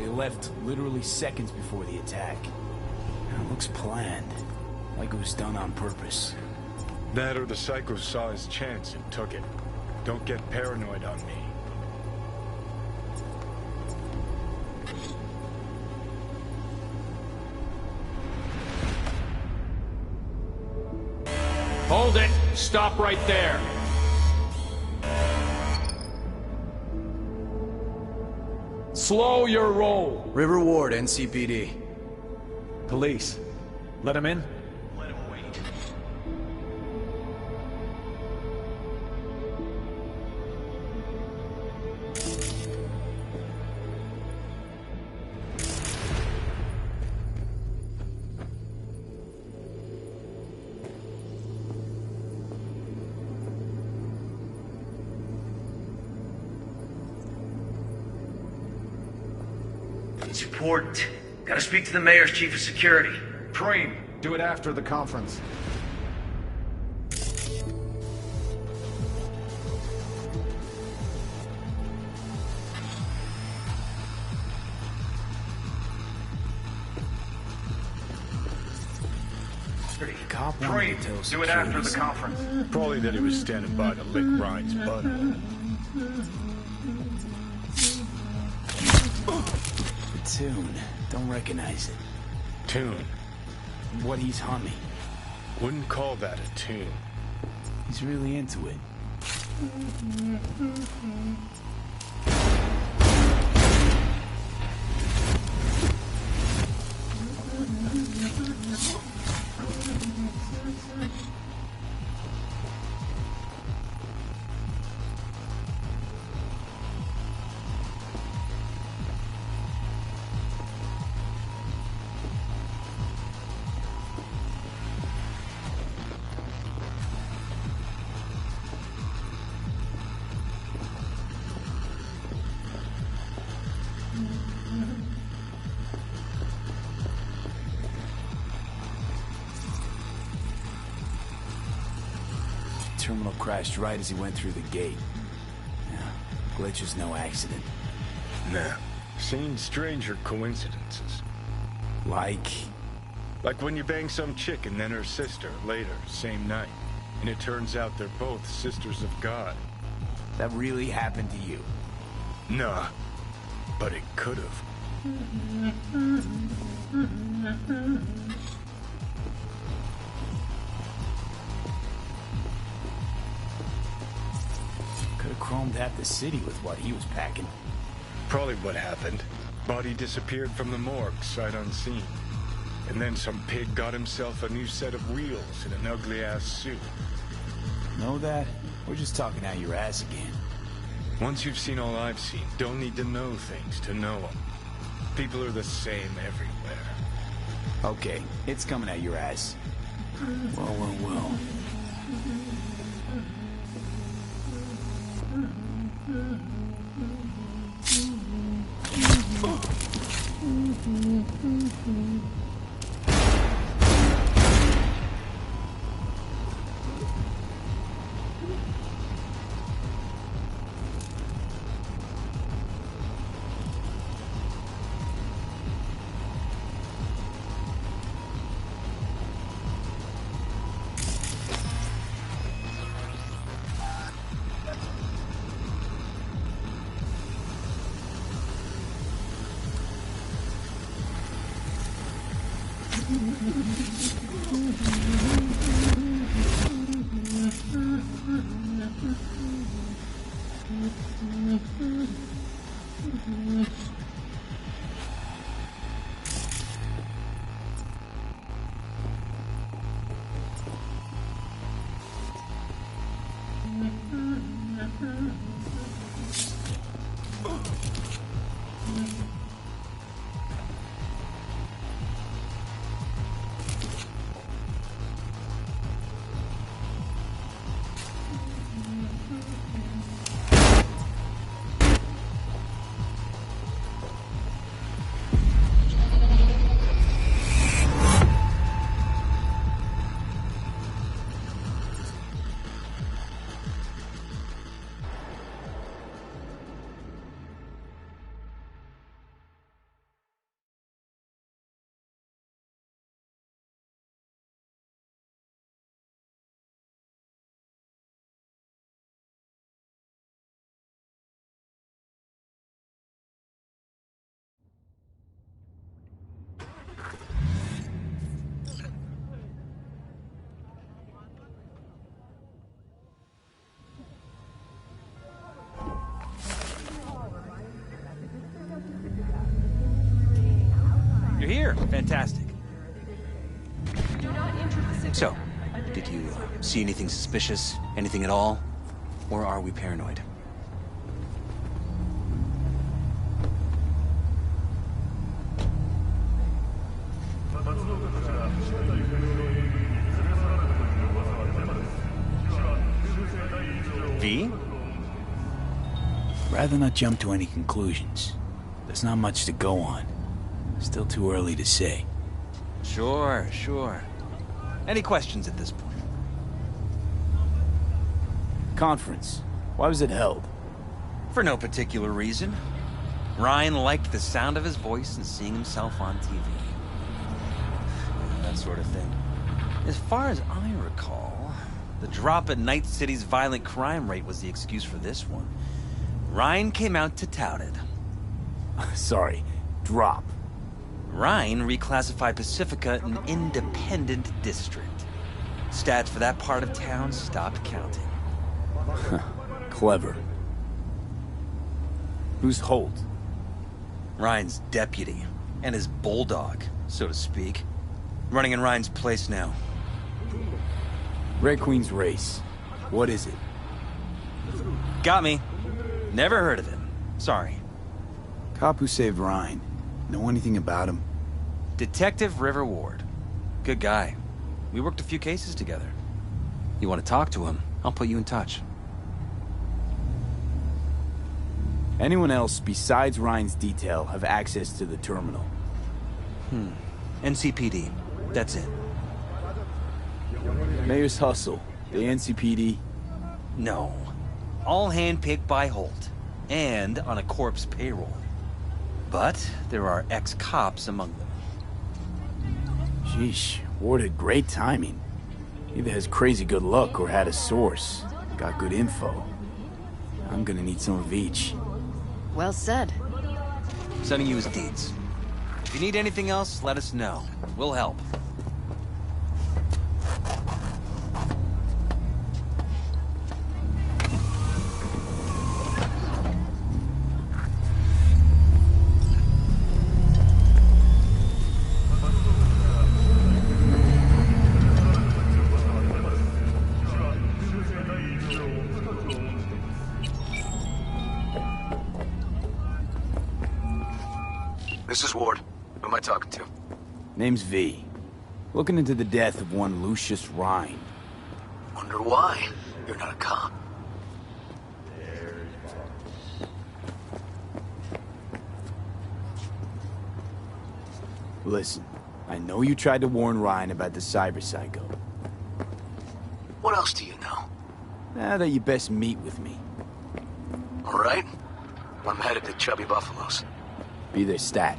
They left literally seconds before the attack. It looks planned, like it was done on purpose. That or the psycho saw his chance and took it. Don't get paranoid on me. Hold it! Stop right there! Slow your roll! River Ward, NCPD. Police. Let him in? Let him wait. It's important. Gotta speak to the mayor's chief of security. Preem, do it after the conference. Preem, do it after the conference. Probably that he was standing by to lick Ryan's butt. The tune. Don't recognize it. Tune? What he's humming. Wouldn't call that a tune. He's really into it. Terminal crashed right as he went through the gate. Yeah, glitch was no accident. Nah. Seen stranger coincidences. Like when you bang some chick and then her sister later, same night. And it turns out they're both sisters of God. That really happened to you? Nah. But it could have. Could have chromed half the city with what he was packing. Probably what happened. Body disappeared from the morgue, sight unseen. And then some pig got himself a new set of wheels and an ugly-ass suit. Know that? We're just talking out your ass again. Once you've seen all I've seen, don't need to know things to know them. People are the same everywhere. Okay, it's coming at your ass. Well. You're here. Fantastic. So, did you see anything suspicious? Anything at all? Or are we paranoid? V? Rather not jump to any conclusions. There's not much to go on. Still too early to say. Sure, sure. Any questions at this point? Conference. Why was it held? For no particular reason. Ryan liked the sound of his voice and seeing himself on TV. That sort of thing. As far as I recall, the drop in Night City's violent crime rate was the excuse for this one. Ryan came out to tout it. Sorry, drop. Ryan reclassified Pacifica an independent district. Stats for that part of town stopped counting. Clever. Who's Holt? Ryan's deputy, and his bulldog, so to speak. Running in Ryan's place now. Red Queen's race. What is it? Got me. Never heard of him. Sorry. Cop who saved Ryan. Know anything about him? Detective River Ward. Good guy. We worked a few cases together. You want to talk to him, I'll put you in touch. Anyone else besides Ryan's detail have access to the terminal? NCPD. That's it. Mayor's hustle. The NCPD? No. All handpicked by Holt. And on a corpse payroll. But there are ex-cops among them. Sheesh. Ward had great timing. Either has crazy good luck or had a source. Got good info. I'm gonna need some of each. Well said. Sending you his deeds. If you need anything else, let us know. We'll help. This is Ward. Who am I talking to? Name's V. Looking into the death of one Lucius Rhine. Wonder why? You're not a cop. Listen, I know you tried to warn Ryan about the cyber psycho. What else do you know? Now that you best meet with me. All right. I'm headed to Chubby Buffalo's. Be there, stat.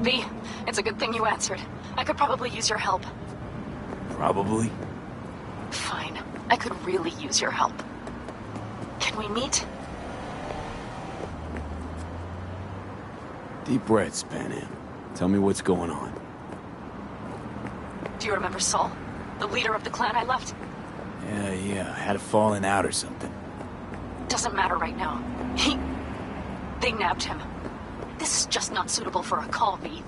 V, it's a good thing you answered. I could probably use your help. Probably. Fine. I could really use your help. Can we meet? Deep breaths, Pan Am. Tell me what's going on. Do you remember Saul? The leader of the clan I left? Yeah. Had a falling out or something. Doesn't matter right now. They nabbed him. This is just not suitable for a call, V.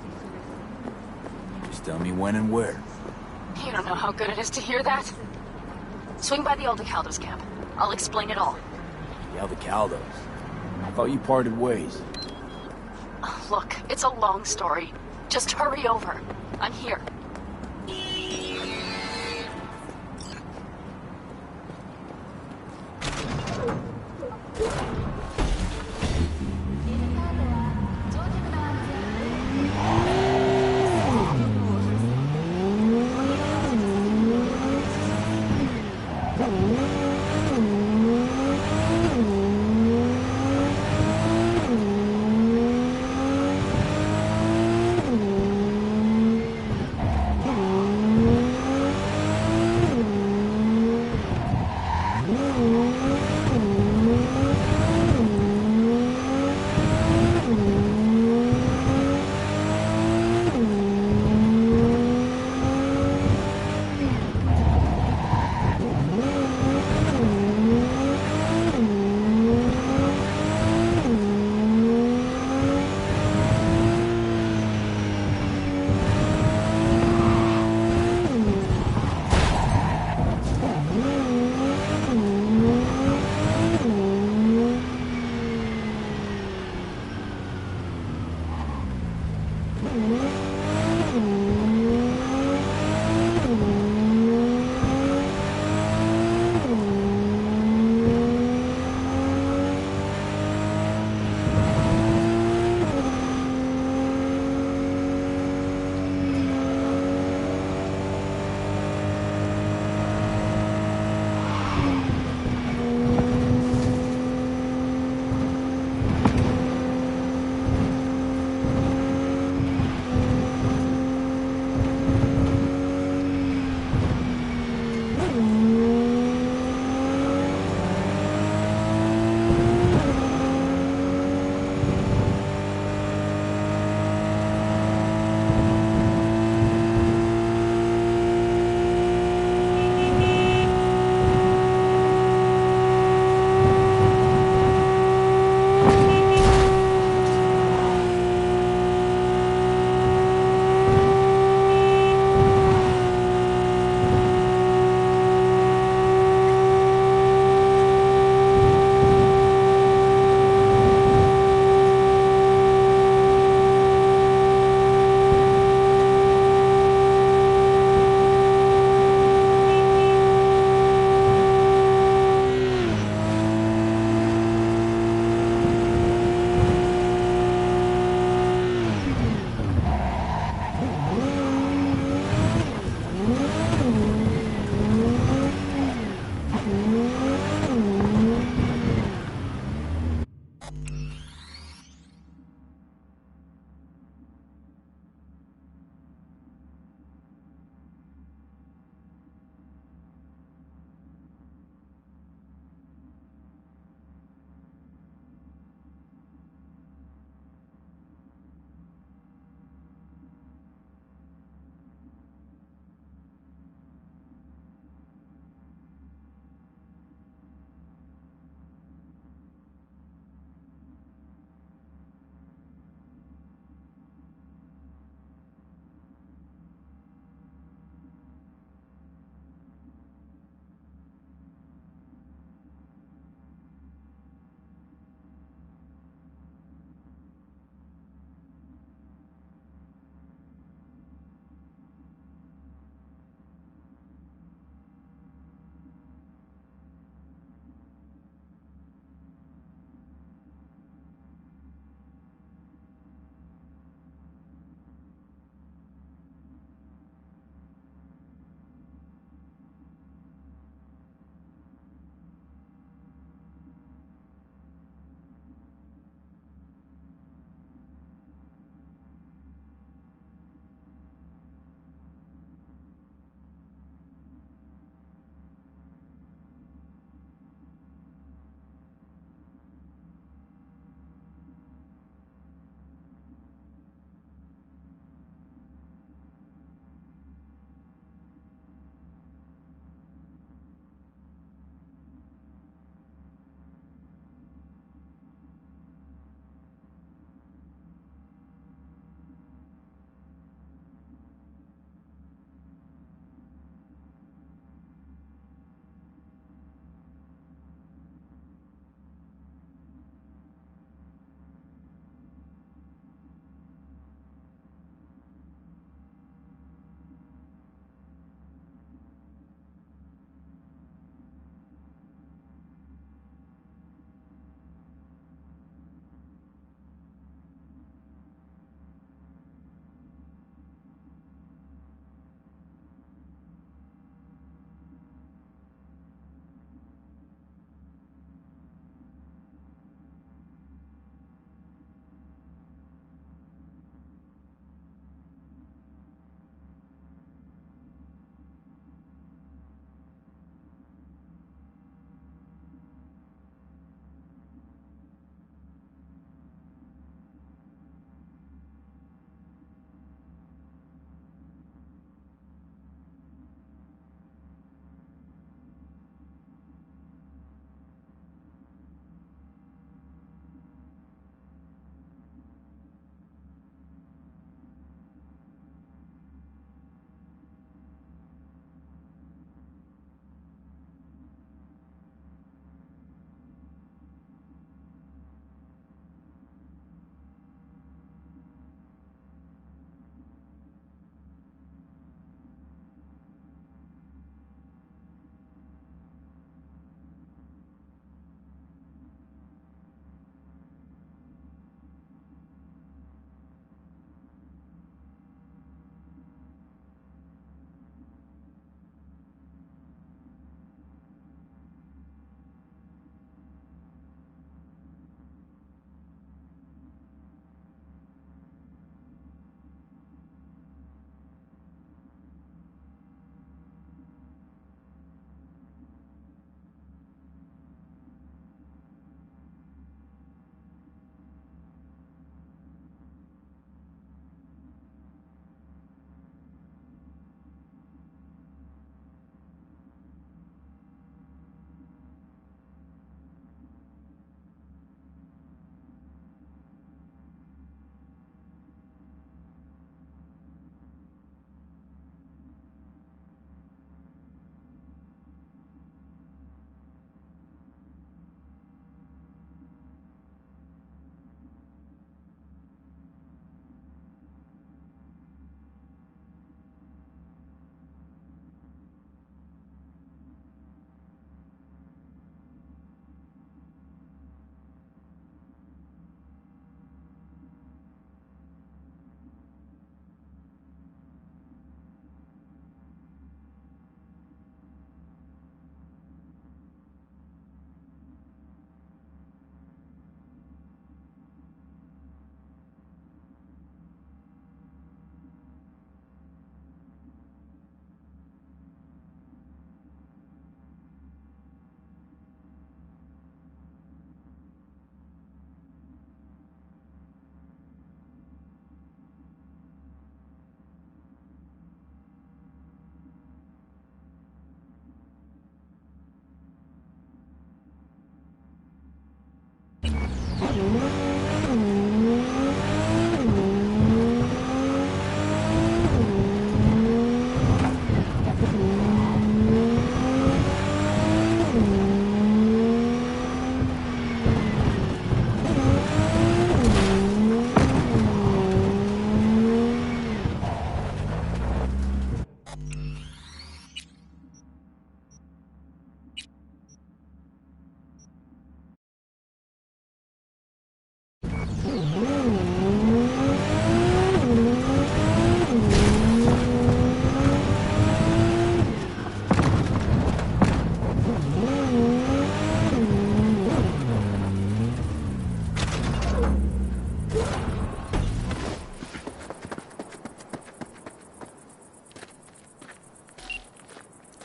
Just tell me when and where. You don't know how good it is to hear that. Swing by the Aldecaldos camp. I'll explain it all. The Aldecaldos? I thought you parted ways. Look, it's a long story. Just hurry over. I'm here.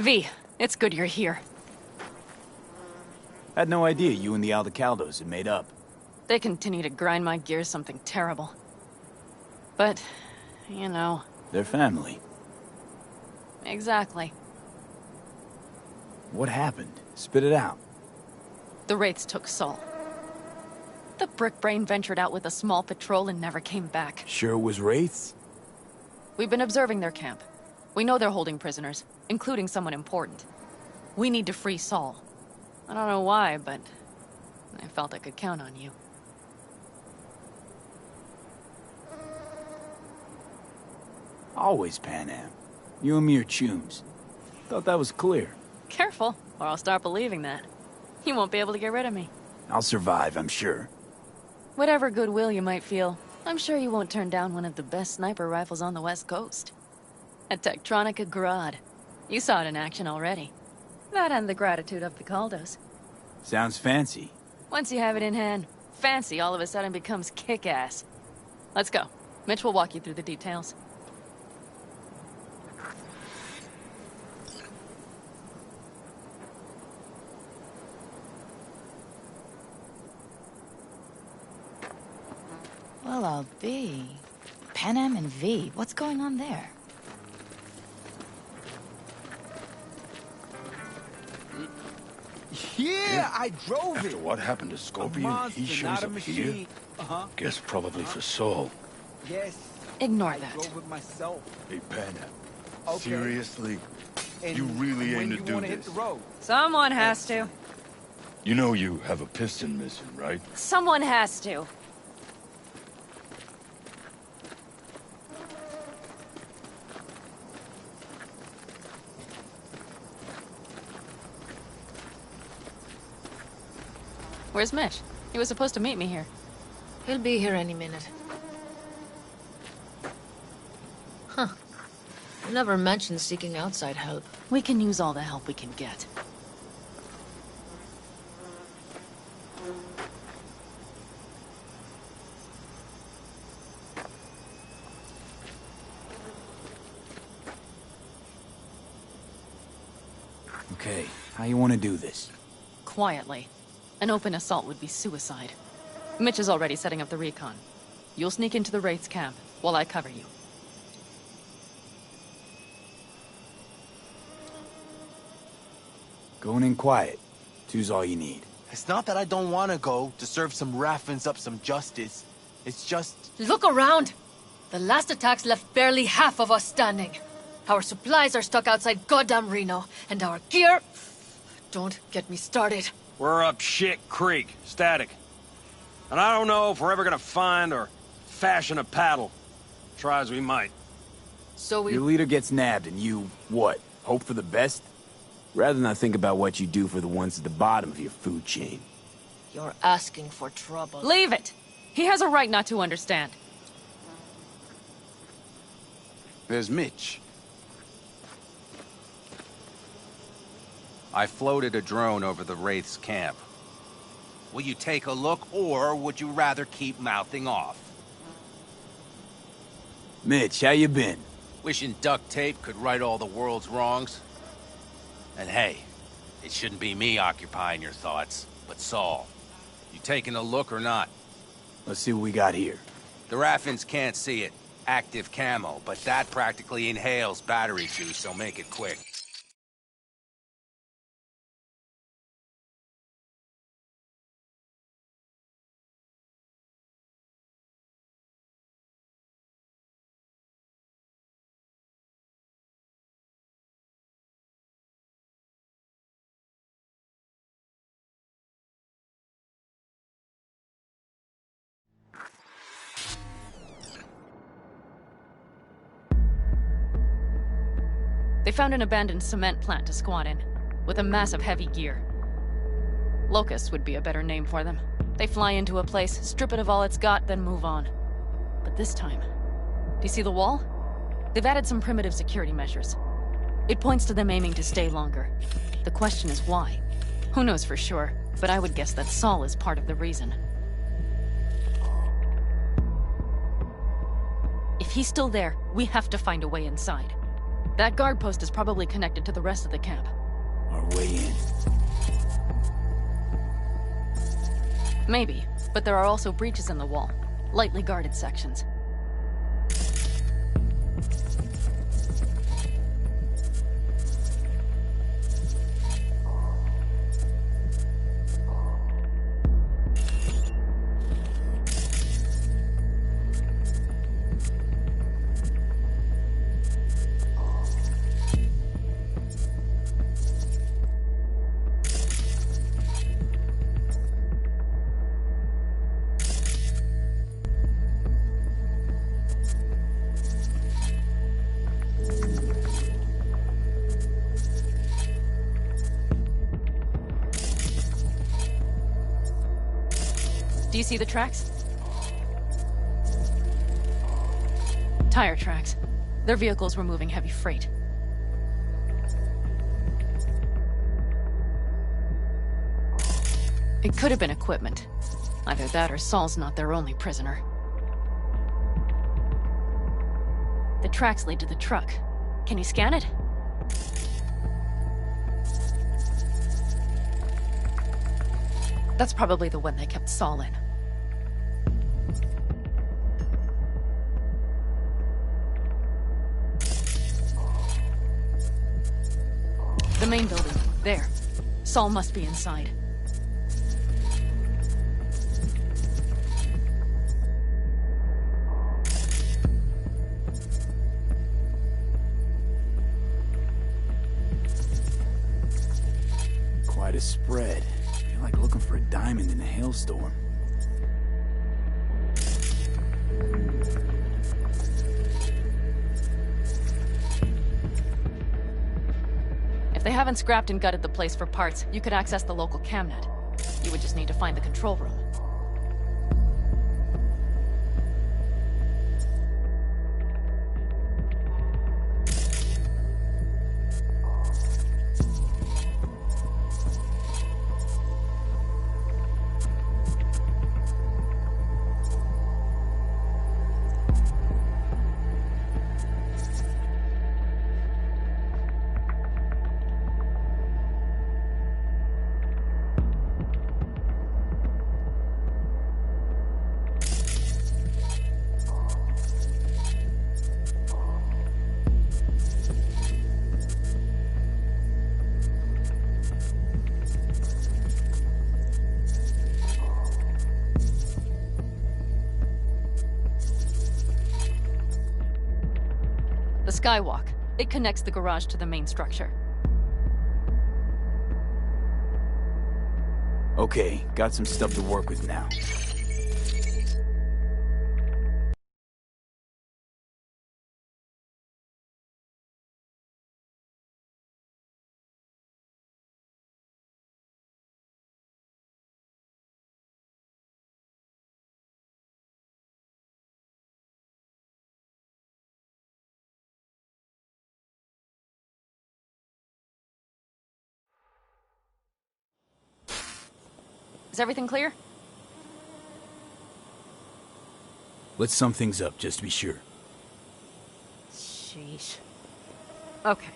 V, it's good you're here. Had no idea you and the Aldecaldos had made up. They continue to grind my gears something terrible. But, you know... They're family. Exactly. What happened? Spit it out. The Wraiths took Saul. The Brickbrain ventured out with a small patrol and never came back. Sure it was Wraiths? We've been observing their camp. We know they're holding prisoners, including someone important. We need to free Saul. I don't know why, but I felt I could count on you. Always Pan Am. You and me are chums. Thought that was clear. Careful, or I'll start believing that. You won't be able to get rid of me. I'll survive, I'm sure. Whatever goodwill you might feel, I'm sure you won't turn down one of the best sniper rifles on the West Coast. A Tektronica Grad. You saw it in action already. That and the gratitude of the Caldos. Sounds fancy. Once you have it in hand, fancy all of a sudden becomes kick-ass. Let's go. Mitch will walk you through the details. Well, I'll be. Pan Am and V, what's going on there? Yeah, I drove it. After what happened to Scorpion, he shows up here. Guess probably for Saul. Yes. Ignore I that. drove it myself. Hey, Pan Am. Okay. Seriously? And You really when aim to you do wanna hit this? the road. Someone has to. You know you have a piston missing, right? Someone has to. Where's Mitch? He was supposed to meet me here. He'll be here any minute. Huh. Never mentioned seeking outside help. We can use all the help we can get. Okay, how you want to do this? Quietly. An open assault would be suicide. Mitch is already setting up the recon. You'll sneak into the Wraith's camp while I cover you. Going in quiet. Two's all you need. It's not that I don't want to go to serve some Raffins up some justice. It's just... Look around! The last attacks left barely half of us standing. Our supplies are stuck outside goddamn Reno, and our gear... Don't get me started. We're up shit creek, static. And I don't know if we're ever gonna find or fashion a paddle. Try as we might. So we... Your leader gets nabbed and you, what, hope for the best? Rather not think about what you do for the ones at the bottom of your food chain. You're asking for trouble. Leave it! He has a right not to understand. There's Mitch. I floated a drone over the Wraith's camp. Will you take a look, or would you rather keep mouthing off? Mitch, how you been? Wishing duct tape could right all the world's wrongs. And hey, it shouldn't be me occupying your thoughts, but Saul. You taking a look or not? Let's see what we got here. The Raffins can't see it. Active camo, but that practically inhales battery juice, so make it quick. They found an abandoned cement plant to squat in, with a massive heavy gear. Locusts would be a better name for them. They fly into a place, strip it of all it's got, then move on. But this time... Do you see the wall? They've added some primitive security measures. It points to them aiming to stay longer. The question is why? Who knows for sure, but I would guess that Saul is part of the reason. If he's still there, we have to find a way inside. That guard post is probably connected to the rest of the camp. Our way in. Maybe, but there are also breaches in the wall. Lightly guarded sections. Do you see the tracks? Tire tracks. Their vehicles were moving heavy freight. It could have been equipment. Either that or Saul's not their only prisoner. The tracks lead to the truck. Can you scan it? That's probably the one they kept Saul in. The main building. There. Saul must be inside. Quite a spread. Feel like looking for a diamond in a hailstorm. If they haven't scrapped and gutted the place for parts, you could access the local camnet. You would just need to find the control room. The skywalk. It connects the garage to the main structure. Okay, got some stuff to work with now. Is everything clear? Let's sum things up, just to be sure. Sheesh. Okay.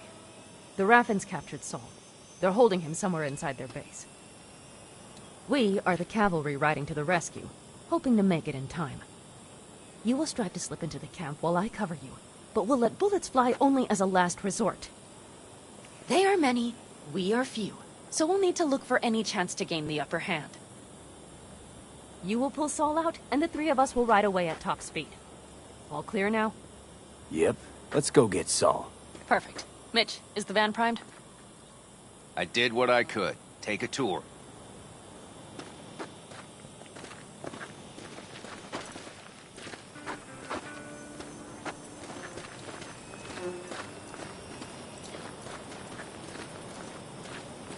The Raffens captured Saul. They're holding him somewhere inside their base. We are the cavalry riding to the rescue, hoping to make it in time. You will strive to slip into the camp while I cover you, but we'll let bullets fly only as a last resort. They are many, we are few, so we'll need to look for any chance to gain the upper hand. You will pull Saul out, and the three of us will ride away at top speed. All clear now? Yep. Let's go get Saul. Perfect. Mitch, is the van primed? I did what I could. Take a tour.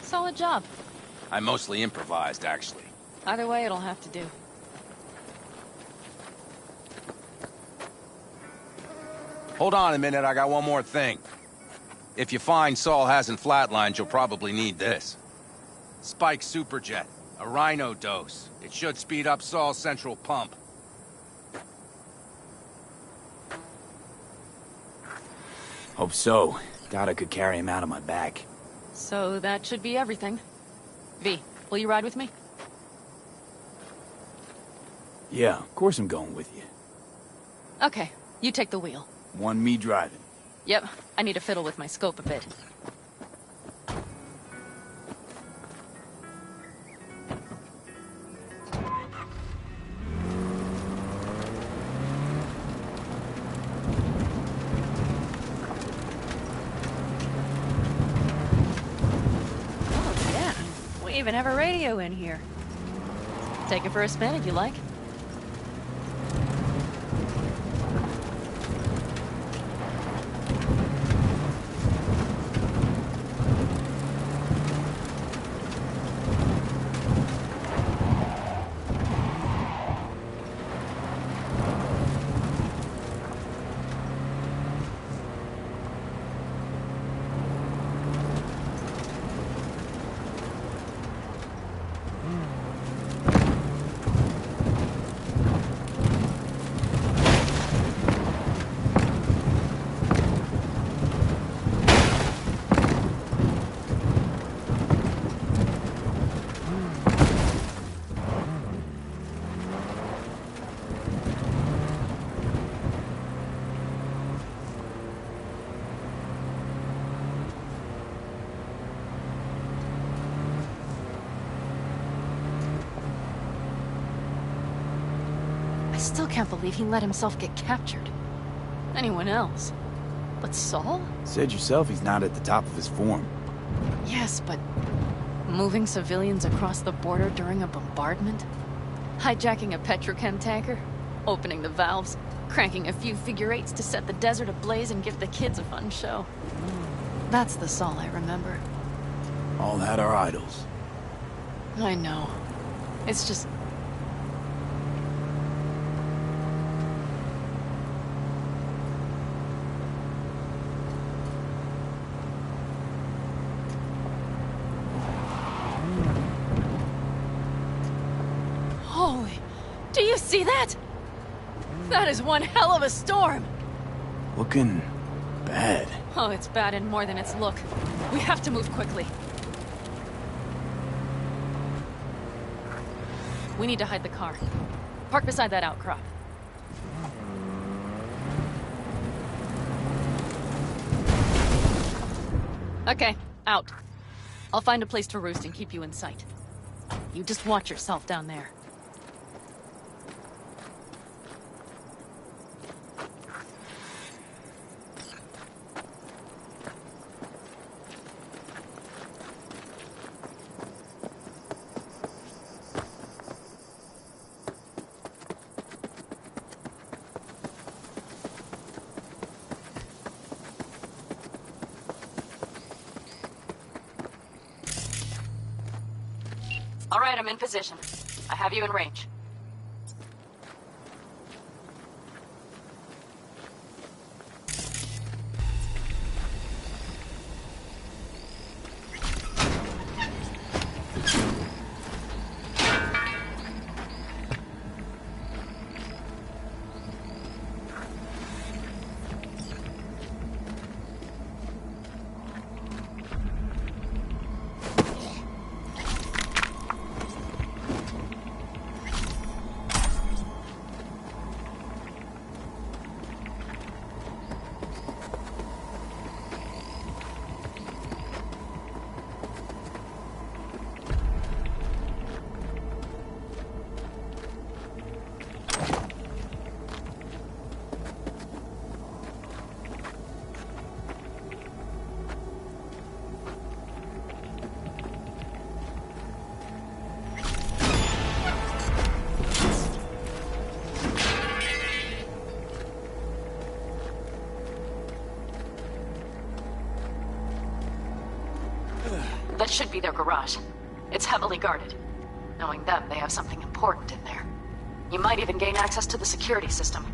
Solid job. I mostly improvised, actually. Either way, it'll have to do. Hold on a minute, I got one more thing. If you find Saul hasn't flatlined, you'll probably need this. Spike Superjet. A Rhino dose. It should speed up Saul's central pump. Hope so. Doubt I could carry him out on my back. So that should be everything. V, will you ride with me? Yeah, of course I'm going with you. Okay, you take the wheel. Want me driving? Yep, I need to fiddle with my scope a bit. Oh yeah, we even have a radio in here. Take it for a spin if you like. I still can't believe he let himself get captured. Anyone else? But Saul? Said yourself he's not at the top of his form. Yes, but moving civilians across the border during a bombardment? Hijacking a petrochem tanker? Opening the valves? Cranking a few figure eights to set the desert ablaze and give the kids a fun show? That's the Saul I remember. All had our idols. I know. It's just... Holy... Do you see that? That is one hell of a storm! Looking... bad. Oh, it's bad in more than its look. We have to move quickly. We need to hide the car. Park beside that outcrop. Okay, out. I'll find a place to roost and keep you in sight. You just watch yourself down there. All right, I'm in position. I have you in range. That should be their garage. It's heavily guarded. Knowing them, they have something important in there. You might even gain access to the security system.